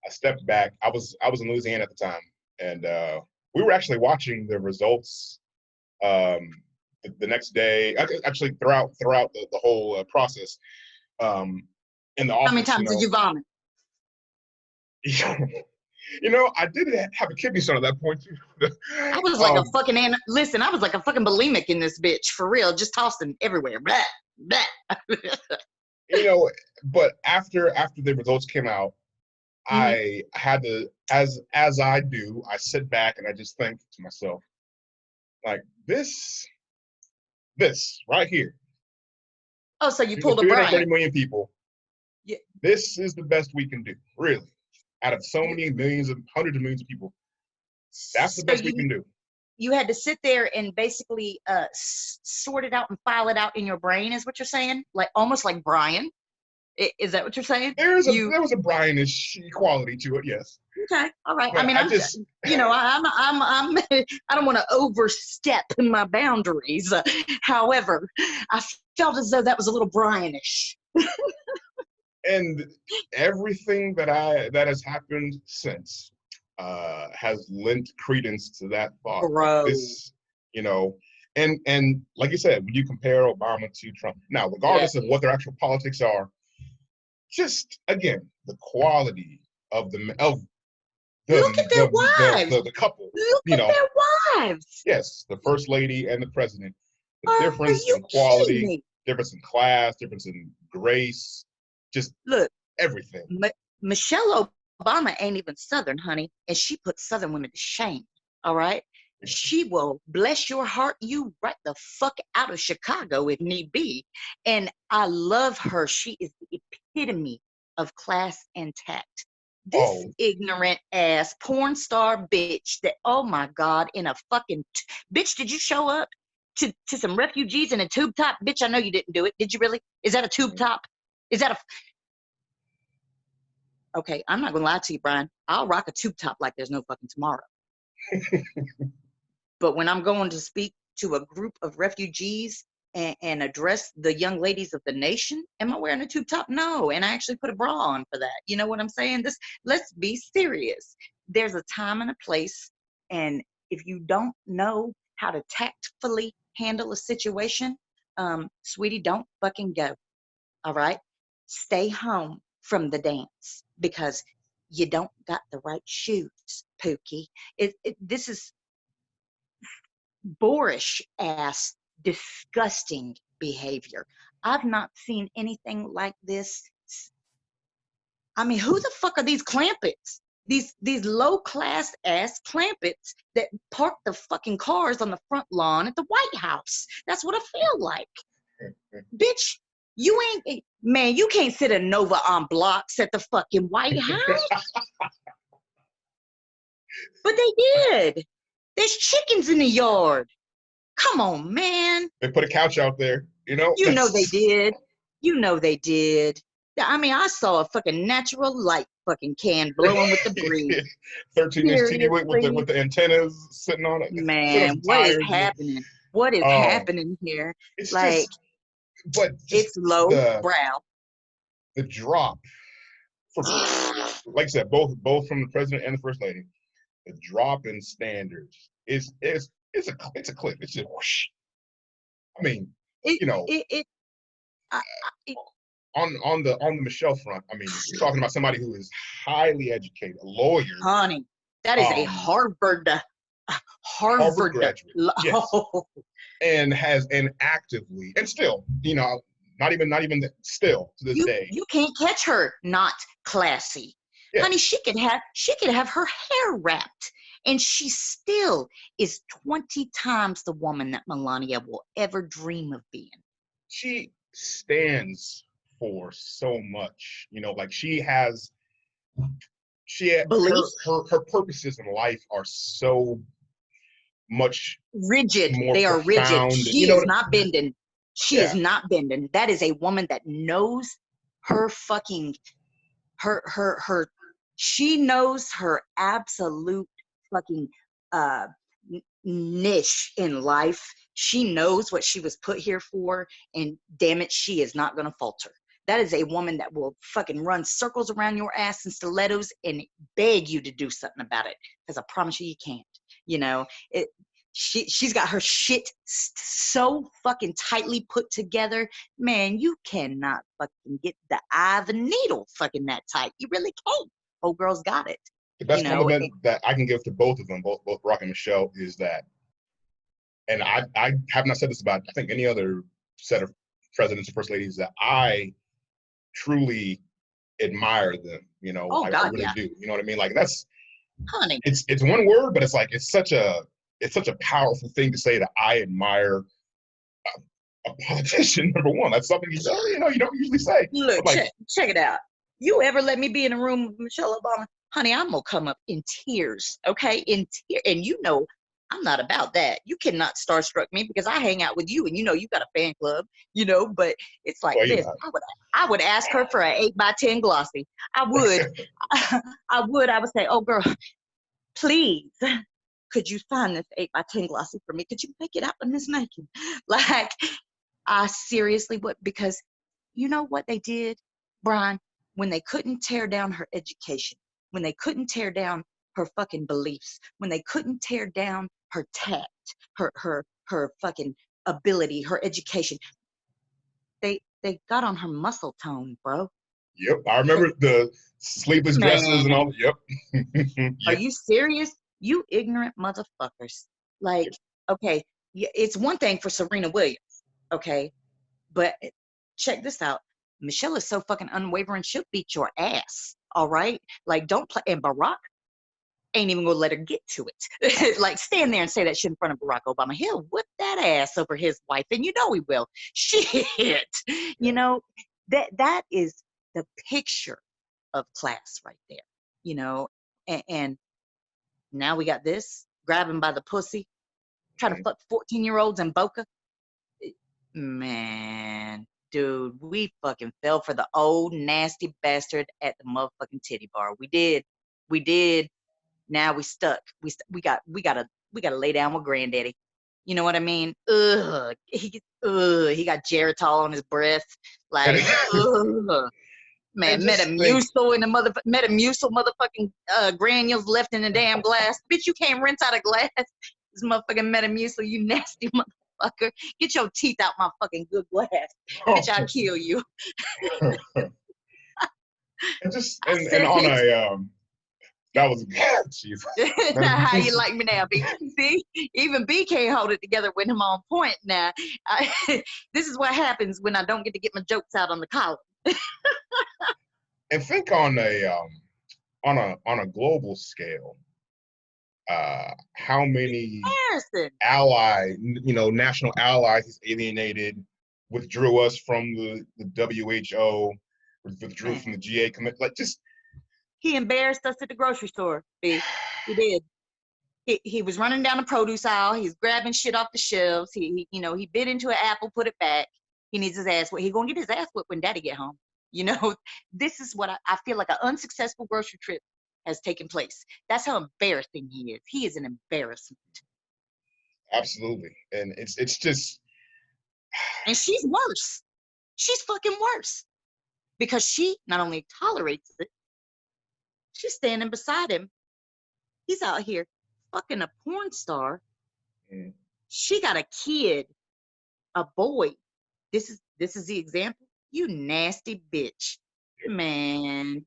I stepped back. I was in Louisiana at the time, and we were actually watching the results the next day. Actually, throughout the whole process, in the How many office, times did you vomit? I did have a kidney stone at that point too. I was like a fucking listen, I was like a fucking bulimic in this bitch, for real, just tossing everywhere. Blah, blah. But after the results came out, I had to, as I do, I sit back and I just think to myself, like, this right here. Oh, so you These pulled a 330 Brian. million people. Yeah. This is the best we can do, really. Out of so many millions and hundreds of millions of people, that's the best we can do. You had to sit there and basically sort it out and file it out in your brain, is what you're saying? Like almost like Brian. Is that what you're saying? There was a Brianish quality to it, yes. Okay, all right. But I mean, I'm just, I don't want to overstep my boundaries. However, I felt as though that was a little Brianish. And everything that has happened since has lent credence to that thought. Bro. And like you said, when you compare Obama to Trump, now regardless of what their actual politics are, just again the quality of the look at their wives. The couple. Look at their wives. Yes, the first lady and the president. The Are difference you in quality, kidding me? difference in class, difference in grace, just look everything. Michelle Obama ain't even Southern, honey, and she put Southern women to shame. All right. She will, bless your heart, you right the fuck out of Chicago if need be. And I love her. She is the epitome of class and tact. This ignorant ass porn star bitch that, oh my God, in a fucking bitch, did you show up to some refugees in a tube top? Bitch, I know you didn't do it. Did you really? Is that a tube top? Is that okay, I'm not gonna lie to you, Brian. I'll rock a tube top like there's no fucking tomorrow. But when I'm going to speak to a group of refugees and address the young ladies of the nation, am I wearing a tube top? No, and I actually put a bra on for that. You know what I'm saying? Let's be serious. There's a time and a place, and if you don't know how to tactfully handle a situation, sweetie, don't fucking go. All right? Stay home from the dance because you don't got the right shoes, Pookie. This is boorish ass, disgusting behavior. I've not seen anything like this. I mean, who the fuck are these clampets? These low class ass clampets that park the fucking cars on the front lawn at the White House. That's what I feel like. Bitch, you ain't, man, you can't sit a Nova on blocks at the fucking White House. But they did. There's chickens in the yard. Come on, man. They put a couch out there, You know they did. You know they did. I mean, I saw a fucking natural light fucking can blowing with the breeze. 13-inch TV with the antennas sitting on it. Man, what is happening? What is happening here? It's like, it's low brow. The drop, from, like I said, both from the president and the first lady. The drop in standards is a clip. It's just whoosh. I mean, on the Michelle front. I mean, you're talking about somebody who is highly educated, a lawyer. Honey, that is a Harvard graduate, yes. and actively and still, not even still to this day. You can't catch her not classy. Yeah. Honey, she could have her hair wrapped, and she still is 20 times the woman that Melania will ever dream of being. She stands for so much, like she has her purposes in life are so much rigid. They are rigid. She is not bending. She is not bending. That is a woman that knows her fucking her she knows her absolute fucking niche in life. She knows what she was put here for, and damn it, she is not going to falter. That is a woman that will fucking run circles around your ass in stilettos and beg you to do something about it, because I promise you, you can't. She's got her shit so fucking tightly put together. Man, you cannot fucking get the eye of a needle fucking that tight. You really can't. Old girl's got it. The best You know, compliment that I can give to both of them, both Barack and Michelle, is that, and I have not said this about I think any other set of presidents or first ladies, that I truly admire them. You know, oh I God, really yeah, do. You know what I mean? Like that's honey. it's one word, but it's like it's such a powerful thing to say that I admire a politician. Number one, that's something you know you don't usually say. Look, But like, check it out. You ever let me be in a room with Michelle Obama? Honey, I'm gonna come up in tears, okay? In tears. And you know, I'm not about that. You cannot starstruck me because I hang out with you and you know you got a fan club, you know, but it's like well, you this. know, I would ask her for an 8x10 glossy. I would. I would say, oh girl, please, could you sign this 8x10 glossy for me? Could you make it out in this naked? Like, I seriously would, because you know what they did, Brian? When they couldn't tear down her education, when they couldn't tear down her fucking beliefs, when they couldn't tear down her tact, her fucking ability, her education, they got on her muscle tone, bro. yep, I remember the sleeveless dresses and Man, all. Yep, are yep. you serious? You ignorant motherfuckers. Like, okay, it's one thing for Serena Williams, okay? But check this out. Michelle is so fucking unwavering, she'll beat your ass. All right? Like, don't play. And Barack ain't even gonna let her get to it. Like, stand there and say that shit in front of Barack Obama. He'll whip that ass over his wife, and you know he will. Shit. You know, that is the picture of class right there. You know, and now we got this, grab him by the pussy, trying to fuck 14-year-olds in Boca. Man, dude, we fucking fell for the old nasty bastard at the motherfucking titty bar. We did. We did. Now we stuck. We gotta lay down with granddaddy. You know what I mean? Ugh. He got Geritol on his breath. Like, ugh. Man, And just think, Metamucil in the Metamucil motherfucking granules left in the damn glass. Bitch, you can't rinse out a glass. This motherfucking Metamucil, you nasty motherfucker. Get your teeth out my fucking good glass. Bitch, I'll kill you. and just I and said on it. a that was Jesus. Now, how you like me now, B? See, even B can't hold it together with him on point now. This is what happens when I don't get to get my jokes out on the column. And think on a global scale, how many Harrison. national allies he's alienated, withdrew us from the WHO, withdrew from the GA commit, like just he embarrassed us at the grocery store, B. He did. He was running down the produce aisle. He's grabbing shit off the shelves. He bit into an apple, put it back. He needs his ass whipped. He gonna get his ass whipped when daddy get home. You know, this is what I feel like an unsuccessful grocery trip has taken place. That's how embarrassing he is. He is an embarrassment. absolutely, and it's just And she's worse. She's fucking worse. Because she not only tolerates it, she's standing beside him. He's out here fucking a porn star. mm, She got a kid, a boy. This is the example. You nasty bitch. Man,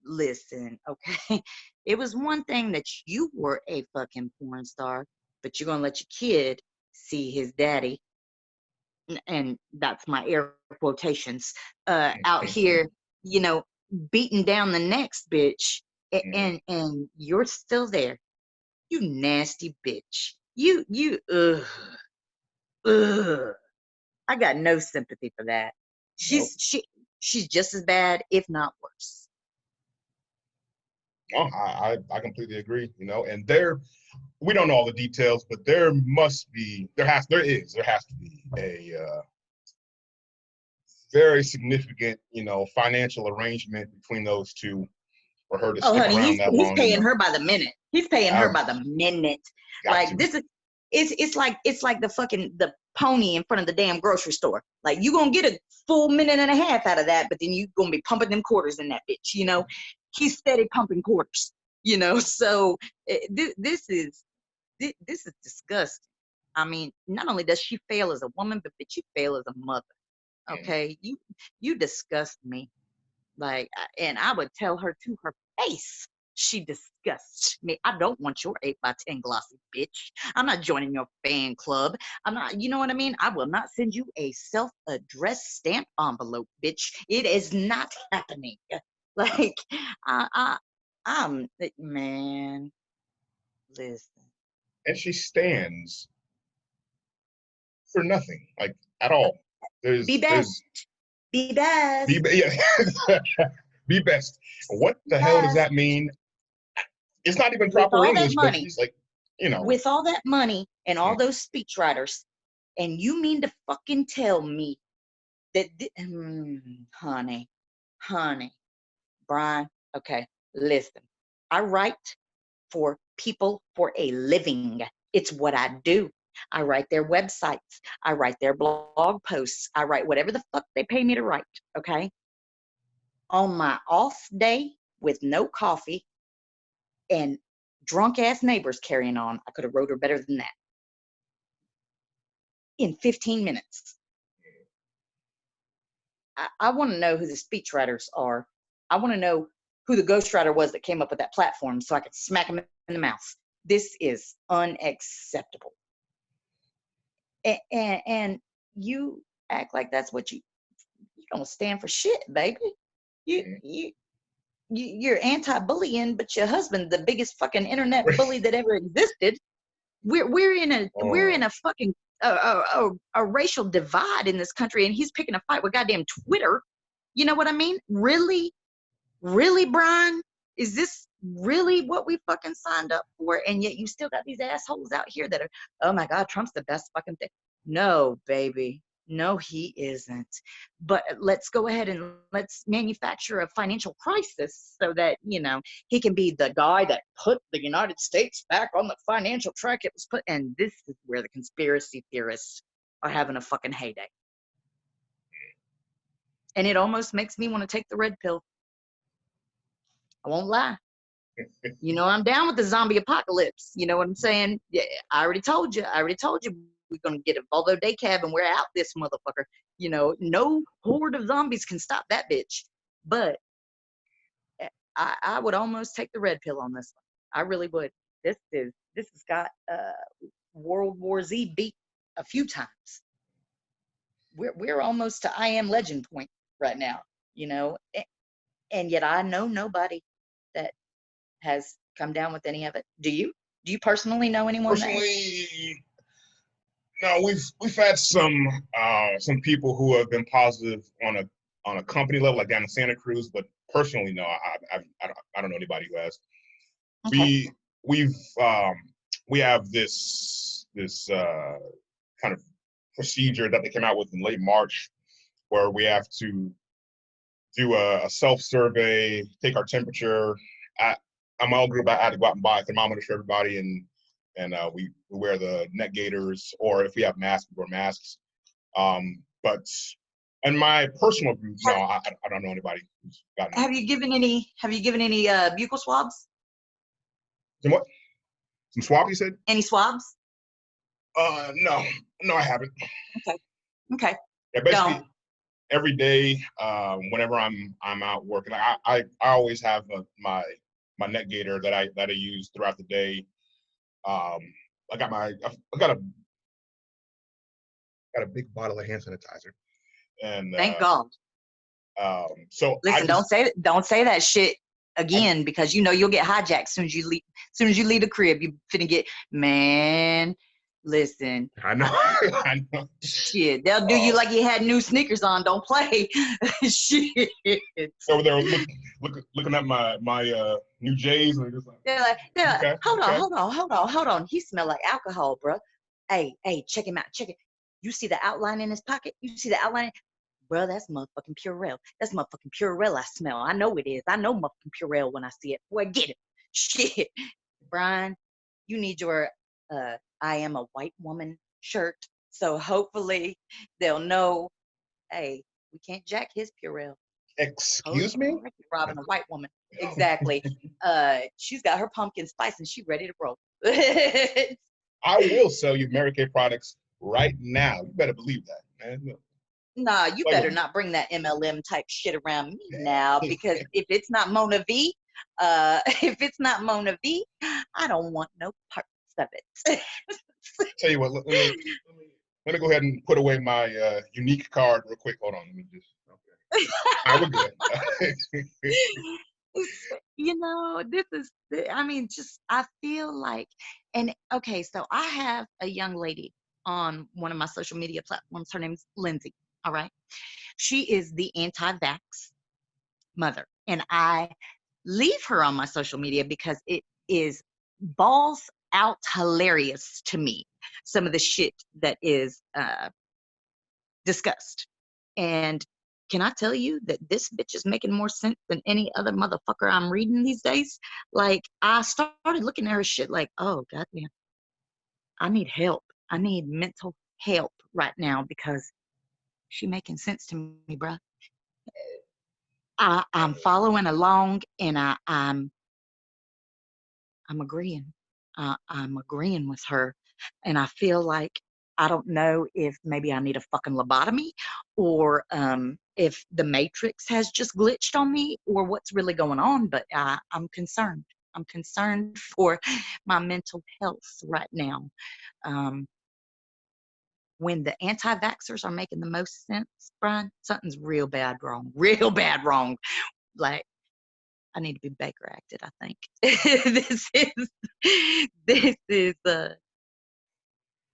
listen, okay? It was one thing that you were a fucking porn star, but you're gonna let your kid see his daddy, and that's my air quotations, out here, you know, beating down the next bitch, and you're still there. You nasty bitch. Ugh. I got no sympathy for that. nope. She's just as bad, if not worse. No, I completely agree. And we don't know all the details, but there has to be a very significant, financial arrangement between those two for her to Oh, stick honey, around that he's long. paying her by the minute. He's paying her I've by the minute. got Like to. this is it's like the pony in front of the damn grocery store. Like you gonna get a full minute and a half out of that, but then you gonna be pumping them quarters in that bitch. You know, he's steady pumping quarters. You know, so this is This is disgusting. I mean, not only does she fail as a woman, but bitch, you fail as a mother. Okay, you disgust me. Like, and I would tell her to her face, she disgusts me. I don't want your 8x10 glossy bitch. I'm not joining your fan club. I'm not, you know what I mean? I will not send you a self-addressed stamp envelope, bitch. It is not happening. Like, man, listen. And she stands for nothing, like at all. Be best. Be best. Yeah, be best. What the hell does that mean? It's not even proper English, but she's like, you know. With all that money and all those speechwriters, and you mean to fucking tell me that, honey, Brian, okay, listen. I write for people for a living. It's what I do. I write their websites. I write their blog posts. I write whatever the fuck they pay me to write, okay? On my off day with no coffee and drunk ass neighbors carrying on, I could have wrote her better than that. In 15 minutes. I want to know who the speechwriters are. I want to know who the ghostwriter was that came up with that platform so I could smack him in the mouth. This is unacceptable. And you act like that's what you don't stand for shit, baby. You're anti-bullying, but your husband's the biggest fucking internet bully that ever existed. We're in a fucking a racial divide in this country, and he's picking a fight with goddamn Twitter. You know what I mean? Really, Brian? Is this really what we fucking signed up for? And yet you still got these assholes out here that are, oh my God, Trump's the best fucking thing. No, baby. No, he isn't. But let's go ahead and let's manufacture a financial crisis so that, you know, he can be the guy that put the United States back on the financial track it was put. And this is where the conspiracy theorists are having a fucking heyday. And it almost makes me want to take the red pill. I won't lie. You know, I'm down with the zombie apocalypse. You know what I'm saying? Yeah, I already told you. We're going to get a Volvo day cab and we're out this motherfucker. You know, no horde of zombies can stop that bitch. But I would almost take the red pill on this one. I really would. This has got World War Z beat a few times. We're almost to I Am Legend point right now, you know, and yet I know nobody that has come down with any of it. Do you? Do you personally know anyone? Personally, no. We've had some people who have been positive on a company level, like down in Santa Cruz, but personally, no. I don't know anybody who has. Okay. We have this kind of procedure that they came out with in late March, where we have to do a self-survey, take our temperature. On my old group, I had to go out and buy a thermometer for everybody, and we wear the neck gaiters, or if we have masks, we wear masks. But in my personal group, no, I don't know anybody who's gotten. Have you given any buccal swabs? Some what? Some swabs, you said? Any swabs? No, I haven't. Okay. Yeah, basically every day, whenever I'm out working, I always have my neck gaiter that I use throughout the day. I got a big bottle of hand sanitizer, and thank God. So listen, don't say that shit again, because you know you'll get hijacked as soon as you leave the crib. You finna get, man. Listen, I know. I know. Shit, they'll do you like you had new sneakers on. Don't play. Shit. So they were looking at my new J's, and they're like, okay, hold on. He smell like alcohol, bro. Hey, check him out. Check it. You see the outline in his pocket? You see the outline? Bro, that's motherfucking Purell. That's motherfucking Purell I smell. I know it is. I know motherfucking Purell when I see it. Boy, get it. Shit. Brian, you need your I am a white woman shirt. So hopefully they'll know, hey, we can't jack his Purell. Excuse me? Robbing a white woman. Exactly. She's got her pumpkin spice and she's ready to roll. I will sell you Mary Kay products right now. You better believe that, man. Nah, you Play with better me. not bring that MLM type shit around me now, because if it's not Mona V, if it's not Mona V, I don't want no parts of it. Tell you what, let me go ahead and put away my unique card real quick. Hold on, let me just. Okay, all right, we're good. You know, I mean, just, I feel like, and okay, so I have a young lady on one of my social media platforms. Her name's Lindsay. All right. She is the anti-vax mother. And I leave her on my social media because it is balls out hilarious to me, some of the shit that is discussed. And can I tell you that this bitch is making more sense than any other motherfucker I'm reading these days? Like, I started looking at her shit like, oh, goddamn, I need help. I need mental help right now, because she making sense to me, bruh. I'm following along, and I'm agreeing. I'm agreeing with her, and I feel like, I don't know if maybe I need a fucking lobotomy, or if the matrix has just glitched on me, or what's really going on. But I'm concerned. I'm concerned for my mental health right now. Um, when the anti-vaxxers are making the most sense, Brian, something's real bad wrong. Real bad wrong. Like, I need to be Baker acted, I think. This is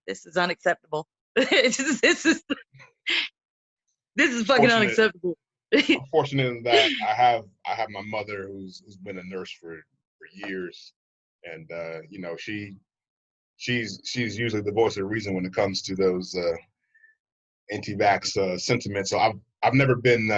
this is unacceptable. this is fucking Fortunate, unacceptable. I'm fortunate in that I have my mother who's been a nurse for years, and you know, she's usually the voice of reason when it comes to those anti-vax sentiments. So I've never been